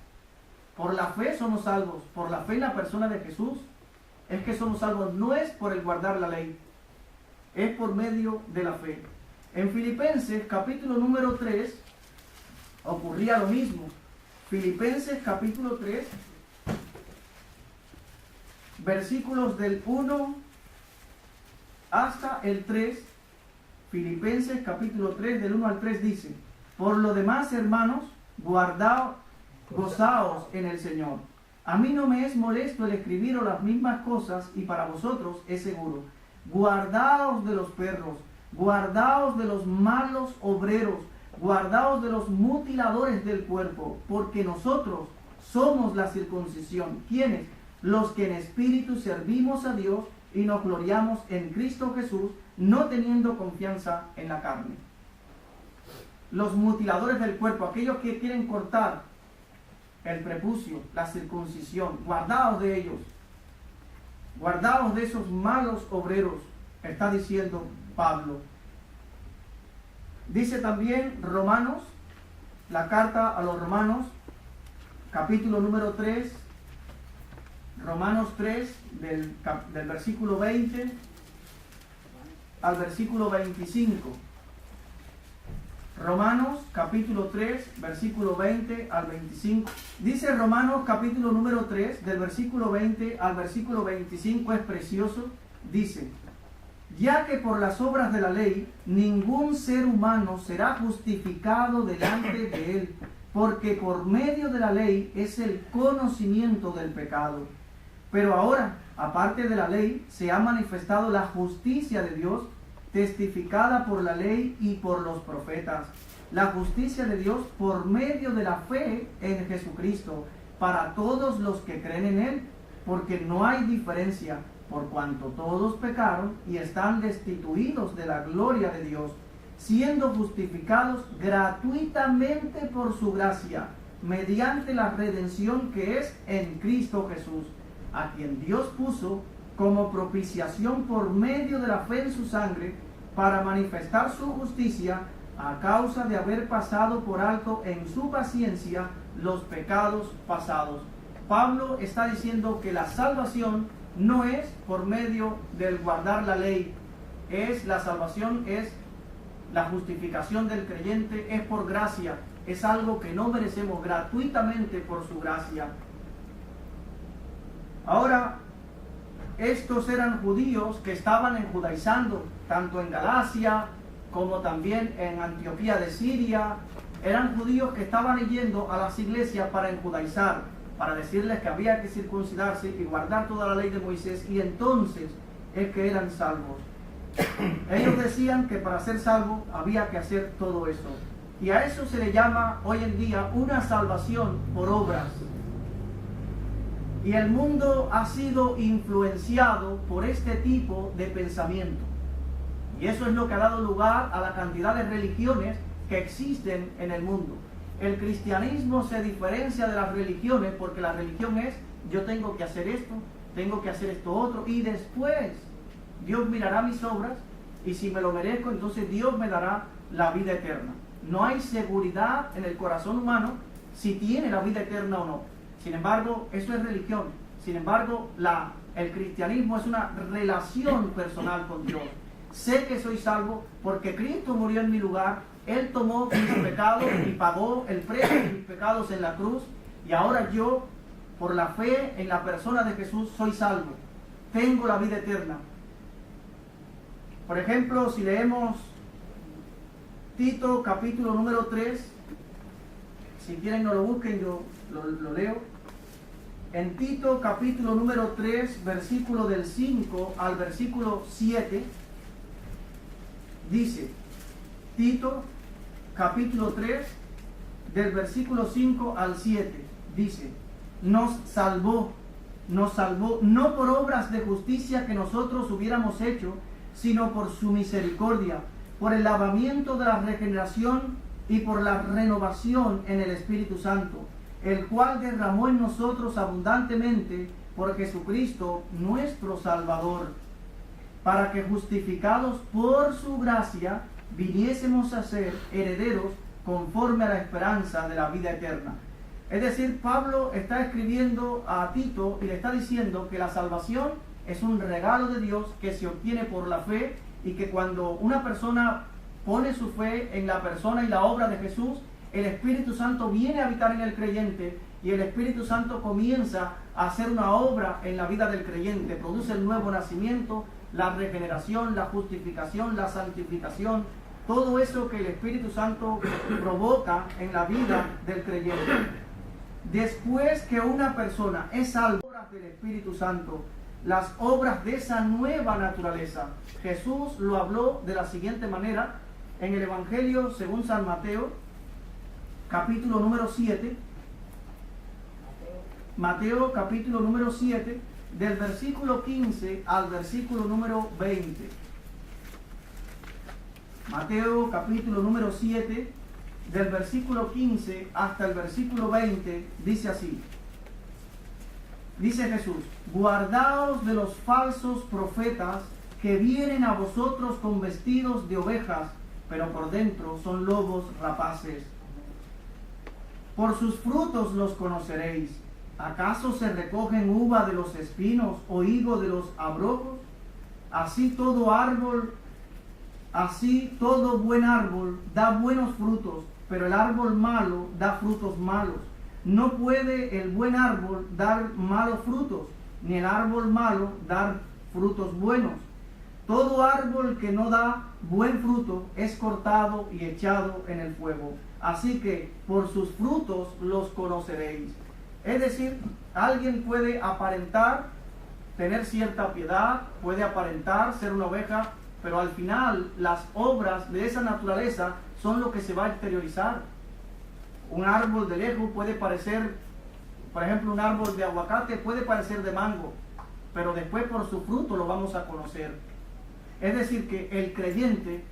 Por la fe somos salvos. Por la fe en la persona de Jesús es que somos salvos. No es por el guardar la ley, es por medio de la fe. En Filipenses capítulo número 3 ocurría lo mismo. Filipenses capítulo 3, versículos del 1 hasta el 3. Filipenses capítulo 3 del 1 al 3 dice: por lo demás, hermanos, gozaos en el Señor. A mí no me es molesto el escribiros las mismas cosas, y para vosotros es seguro. Guardaos de los perros, guardaos de los malos obreros, guardaos de los mutiladores del cuerpo, porque nosotros somos la circuncisión. ¿Quiénes? Los que en espíritu servimos a Dios y nos gloriamos en Cristo Jesús, no teniendo confianza en la carne. Los mutiladores del cuerpo, aquellos que quieren cortar el prepucio, la circuncisión, guardaos de ellos, guardaos de esos malos obreros, está diciendo Pablo. Dice también Romanos, la carta a los Romanos, capítulo número 3, Romanos 3, del versículo 20 al versículo 25. Romanos capítulo 3, versículo 20 al 25. Dice Romanos capítulo número 3, del versículo 20 al versículo 25, es precioso. Dice: ya que por las obras de la ley ningún ser humano será justificado delante de él, porque por medio de la ley es el conocimiento del pecado. Pero ahora, aparte de la ley, se ha manifestado la justicia de Dios, testificada por la ley y por los profetas. La justicia de Dios por medio de la fe en Jesucristo, para todos los que creen en Él, porque no hay diferencia, por cuanto todos pecaron y están destituidos de la gloria de Dios, siendo justificados gratuitamente por su gracia, mediante la redención que es en Cristo Jesús, a quien Dios puso como propiciación por medio de la fe en su sangre, para manifestar su justicia a causa de haber pasado por alto en su paciencia los pecados pasados. Pablo está diciendo que la salvación no es por medio del guardar la ley, la salvación es la justificación del creyente, es por gracia, es algo que no merecemos, gratuitamente por su gracia. Ahora, estos eran judíos que estaban judaizando, tanto en Galacia como también en Antioquía de Siria. Eran judíos que estaban yendo a las iglesias para judaizar, para decirles que había que circuncidarse y guardar toda la ley de Moisés, y entonces es que eran salvos. Ellos decían que para ser salvo había que hacer todo eso. Y a eso se le llama hoy en día una salvación por obras. Y el mundo ha sido influenciado por este tipo de pensamiento. Y eso es lo que ha dado lugar a la cantidad de religiones que existen en el mundo. El cristianismo se diferencia de las religiones porque la religión es: yo tengo que hacer esto, tengo que hacer esto otro, y después Dios mirará mis obras, y si me lo merezco, entonces Dios me dará la vida eterna. No hay seguridad en el corazón humano si tiene la vida eterna o no. Sin embargo, eso es religión. Sin embargo, el cristianismo es una relación personal con Dios. Sé que soy salvo porque Cristo murió en mi lugar. Él tomó mis pecados y pagó el precio de mis pecados en la cruz. Y ahora yo, por la fe en la persona de Jesús, soy salvo. Tengo la vida eterna. Por ejemplo, si leemos Tito capítulo número 3, si quieren no lo busquen, yo lo leo. En Tito capítulo número 3, versículo del 5 al versículo 7, dice, Tito capítulo 3, del versículo 5 al 7, dice: nos salvó no por obras de justicia que nosotros hubiéramos hecho, sino por su misericordia, por el lavamiento de la regeneración y por la renovación en el Espíritu Santo, el cual derramó en nosotros abundantemente por Jesucristo nuestro Salvador, para que justificados por su gracia viniésemos a ser herederos conforme a la esperanza de la vida eterna. Es decir, Pablo está escribiendo a Tito y le está diciendo que la salvación es un regalo de Dios que se obtiene por la fe, y que cuando una persona pone su fe en la persona y la obra de Jesús, el Espíritu Santo viene a habitar en el creyente, y el Espíritu Santo comienza a hacer una obra en la vida del creyente, produce el nuevo nacimiento, la regeneración, la justificación, la santificación, todo eso que el Espíritu Santo provoca en la vida del creyente. Después que una persona es salva del Espíritu Santo, las obras de esa nueva naturaleza, Jesús lo habló de la siguiente manera en el Evangelio según San Mateo, capítulo número 7, Mateo capítulo número 7, del versículo 15 al versículo número 20. Mateo capítulo número 7, del versículo 15 hasta el versículo 20, dice así. Dice Jesús: guardaos de los falsos profetas que vienen a vosotros con vestidos de ovejas, pero por dentro son lobos rapaces. Por sus frutos los conoceréis. ¿Acaso se recogen uva de los espinos o higo de los abrojos? Así todo buen árbol da buenos frutos, pero el árbol malo da frutos malos. No puede el buen árbol dar malos frutos, ni el árbol malo dar frutos buenos. Todo árbol que no da buen fruto es cortado y echado en el fuego. Así que por sus frutos los conoceréis. Es decir, alguien puede aparentar tener cierta piedad, puede aparentar ser una oveja, pero al final las obras de esa naturaleza son lo que se va a exteriorizar. Un árbol de lejos puede parecer, por ejemplo, un árbol de aguacate puede parecer de mango, pero después por su fruto lo vamos a conocer. Es decir, que el creyente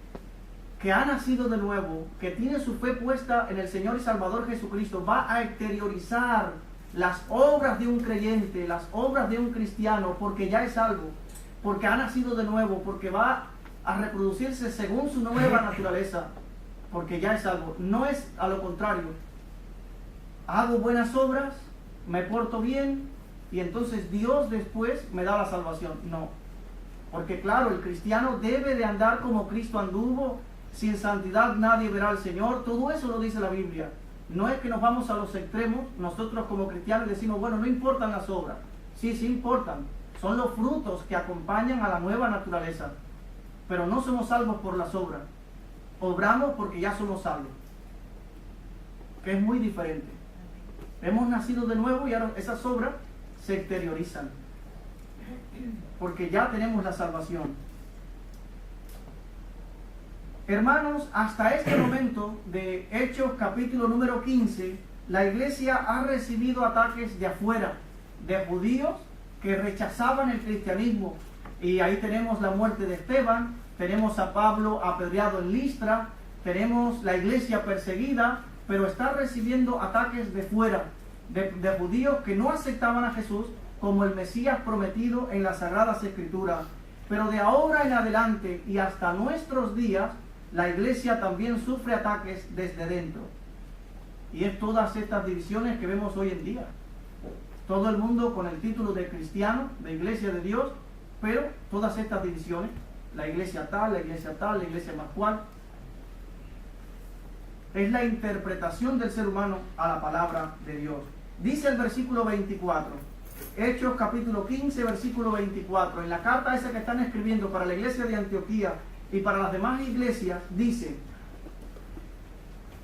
que ha nacido de nuevo, que tiene su fe puesta en el Señor y Salvador Jesucristo, va a exteriorizar las obras de un creyente, las obras de un cristiano, porque ya es salvo, porque ha nacido de nuevo, porque va a reproducirse según su nueva naturaleza, porque ya es salvo. No es a lo contrario. Hago buenas obras, me porto bien, y entonces Dios después me da la salvación. No. Porque claro, el cristiano debe de andar como Cristo anduvo, sin santidad nadie verá al Señor. Todo eso lo dice la Biblia. No es que nos vamos a los extremos, nosotros como cristianos decimos, bueno, no importan las obras. Sí, sí importan. Son los frutos que acompañan a la nueva naturaleza. Pero no somos salvos por las obras. Obramos porque ya somos salvos. Que es muy diferente. Hemos nacido de nuevo y ahora esas obras se exteriorizan. Porque ya tenemos la salvación. Hermanos, hasta este momento de Hechos capítulo número 15, la iglesia ha recibido ataques de afuera, de judíos que rechazaban el cristianismo. Y ahí tenemos la muerte de Esteban, tenemos a Pablo apedreado en Listra, tenemos la iglesia perseguida, pero está recibiendo ataques de fuera, de judíos que no aceptaban a Jesús como el Mesías prometido en las Sagradas Escrituras. Pero de ahora en adelante y hasta nuestros días, la iglesia también sufre ataques desde dentro. Y es todas estas divisiones que vemos hoy en día. Todo el mundo con el título de cristiano, de iglesia de Dios, pero todas estas divisiones, la iglesia tal, la iglesia más cual, es la interpretación del ser humano a la palabra de Dios. Dice el versículo 24, Hechos capítulo 15, versículo 24, en la carta esa que están escribiendo para la iglesia de Antioquía y para las demás iglesias, dice: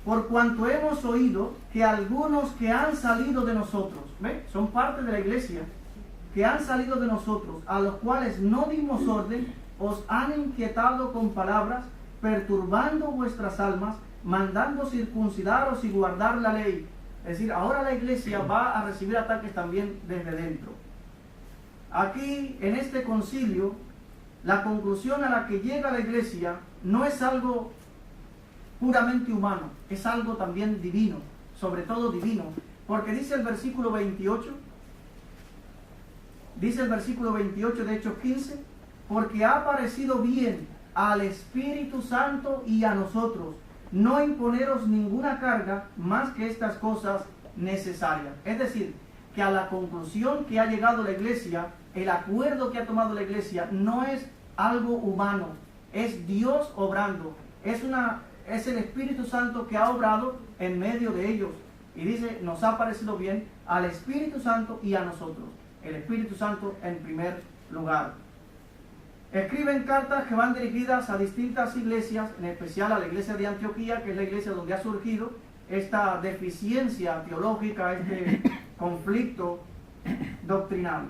por cuanto hemos oído que algunos que han salido de nosotros, ¿ve? Son parte de la iglesia, que han salido de nosotros, a los cuales no dimos orden, os han inquietado con palabras, perturbando vuestras almas, mandando circuncidaros y guardar la ley. Es decir, ahora la iglesia va a recibir ataques también desde dentro. Aquí, en este concilio, la conclusión a la que llega la iglesia no es algo puramente humano, es algo también divino, sobre todo divino, porque dice el versículo 28 de Hechos 15, porque ha parecido bien al Espíritu Santo y a nosotros no imponeros ninguna carga más que estas cosas necesarias. Es decir, que a la conclusión que ha llegado la iglesia, el acuerdo que ha tomado la iglesia no es algo humano, es Dios obrando, es el Espíritu Santo que ha obrado en medio de ellos. Y dice, nos ha parecido bien al Espíritu Santo y a nosotros. El Espíritu Santo en primer lugar. Escriben cartas que van dirigidas a distintas iglesias, en especial a la iglesia de Antioquía, que es la iglesia donde ha surgido esta deficiencia teológica, este conflicto doctrinal.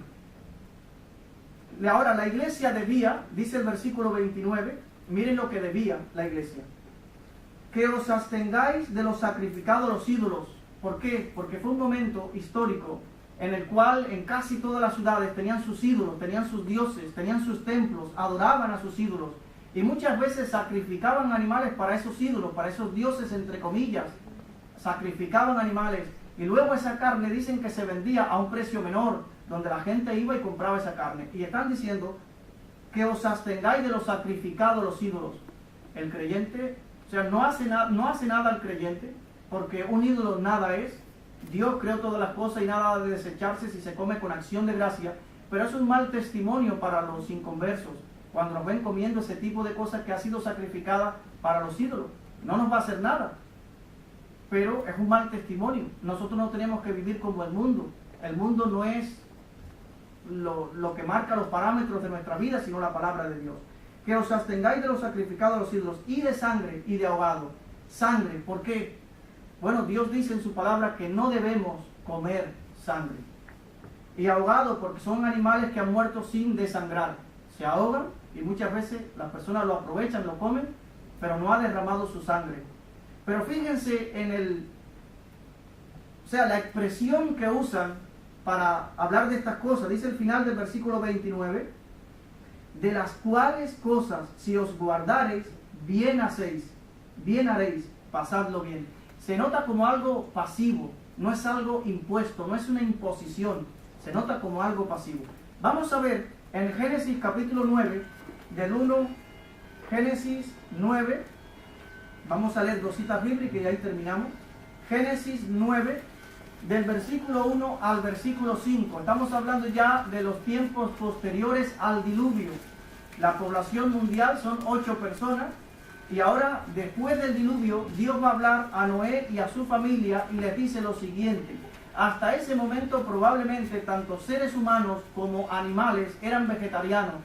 Ahora, la iglesia debía, dice el versículo 29, miren lo que debía la iglesia: que os abstengáis de los sacrificados a los ídolos. ¿Por qué? Porque fue un momento histórico en el cual en casi todas las ciudades tenían sus ídolos, tenían sus dioses, tenían sus templos, adoraban a sus ídolos. Y muchas veces sacrificaban animales para esos ídolos, para esos dioses entre comillas. Sacrificaban animales y luego esa carne dicen que se vendía a un precio menor, donde la gente iba y compraba esa carne. Y están diciendo que os abstengáis de los sacrificados a los ídolos. El creyente, o sea, no hace nada al creyente, porque un ídolo nada es, Dios creó todas las cosas y nada ha de desecharse si se come con acción de gracia, pero es un mal testimonio para los inconversos cuando nos ven comiendo ese tipo de cosas que ha sido sacrificada para los ídolos. No nos va a hacer nada, pero es un mal testimonio. Nosotros no tenemos que vivir como el mundo. El mundo no es lo que marca los parámetros de nuestra vida, sino la palabra de Dios. Que os abstengáis de los sacrificados a los ídolos, y de sangre y de ahogado. Sangre, ¿por qué? Bueno, Dios dice en su palabra que no debemos comer sangre. Y ahogado, porque son animales que han muerto sin desangrar. Se ahogan y muchas veces las personas lo aprovechan, lo comen, pero no ha derramado su sangre. Pero fíjense en la expresión que usan para hablar de estas cosas. Dice el final del versículo 29, de las cuales cosas, si os guardareis, bien hacéis, bien haréis, pasadlo bien. Se nota como algo pasivo, no es algo impuesto, no es una imposición, se nota como algo pasivo. Vamos a ver en Génesis capítulo 9, del 1, Génesis 9, vamos a leer 2 citas bíblicas y ahí terminamos. Génesis 9, del versículo 1 al versículo 5. Estamos hablando ya de los tiempos posteriores al diluvio. La población mundial son 8 personas. Y ahora, después del diluvio, Dios va a hablar a Noé y a su familia y les dice lo siguiente. Hasta ese momento probablemente tanto seres humanos como animales eran vegetarianos.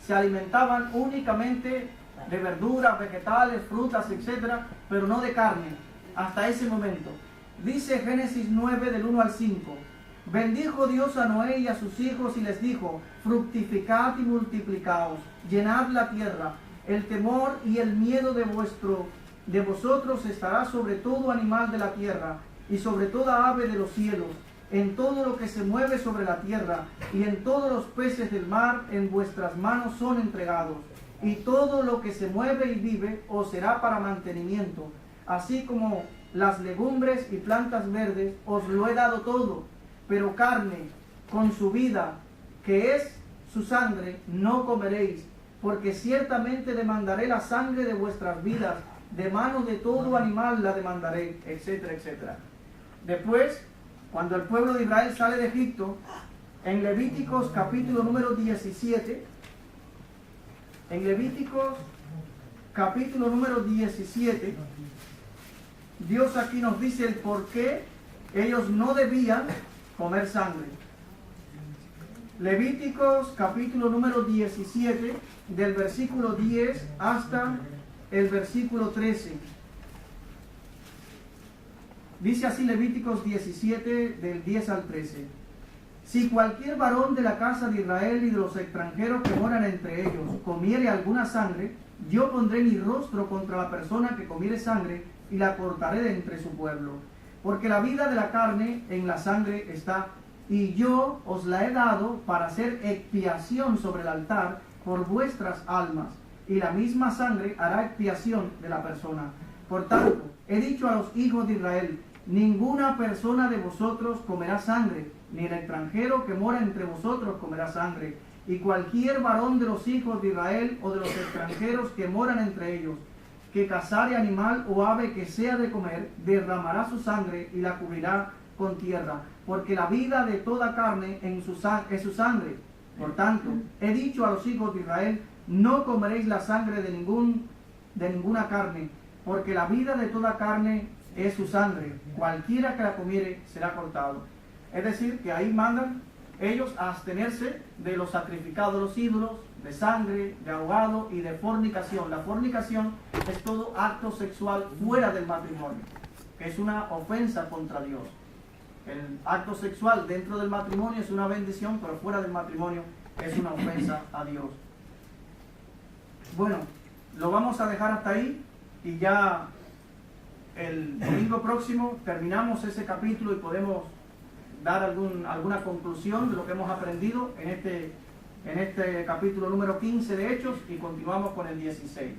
Se alimentaban únicamente de verduras, vegetales, frutas, etc., pero no de carne. Hasta ese momento. Dice Génesis 9 del 1 al 5. Bendijo Dios a Noé y a sus hijos y les dijo, fructificad y multiplicaos, llenad la tierra. El temor y el miedo de vosotros estará sobre todo animal de la tierra y sobre toda ave de los cielos, en todo lo que se mueve sobre la tierra y en todos los peces del mar en vuestras manos son entregados. Y todo lo que se mueve y vive os será para mantenimiento, así como las legumbres y plantas verdes os lo he dado todo, pero carne con su vida, que es su sangre, no comeréis, porque ciertamente demandaré la sangre de vuestras vidas, de mano de todo animal la demandaré, etcétera, etcétera. Después, cuando el pueblo de Israel sale de Egipto, en Levíticos capítulo número 17, en Levíticos capítulo número 17, Dios aquí nos dice el por qué ellos no debían comer sangre. Levíticos capítulo número 17, del versículo 10 hasta el versículo 13. Dice así Levíticos 17, del 10 al 13. Si cualquier varón de la casa de Israel y de los extranjeros que moran entre ellos comiere alguna sangre, yo pondré mi rostro contra la persona que comiere sangre y la cortaré de entre su pueblo. Porque la vida de la carne en la sangre está, y yo os la he dado para hacer expiación sobre el altar por vuestras almas, y la misma sangre hará expiación de la persona. Por tanto, he dicho a los hijos de Israel, ninguna persona de vosotros comerá sangre, ni el extranjero que mora entre vosotros comerá sangre, y cualquier varón de los hijos de Israel o de los extranjeros que moran entre ellos, que cazare animal o ave que sea de comer, derramará su sangre y la cubrirá con tierra, porque la vida de toda carne es su sangre. Por tanto, he dicho a los hijos de Israel, no comeréis la sangre de ninguna carne, porque la vida de toda carne es su sangre. Cualquiera que la comiere será cortado. Es decir, que ahí mandan ellos a abstenerse de los sacrificados de los ídolos, de sangre, de ahogado y de fornicación. La fornicación es todo acto sexual fuera del matrimonio, que es una ofensa contra Dios. El acto sexual dentro del matrimonio es una bendición, pero fuera del matrimonio es una ofensa a Dios. Bueno, lo vamos a dejar hasta ahí y ya el domingo próximo terminamos ese capítulo y podemos dar alguna conclusión de lo que hemos aprendido en este capítulo número 15 de Hechos y continuamos con el 16.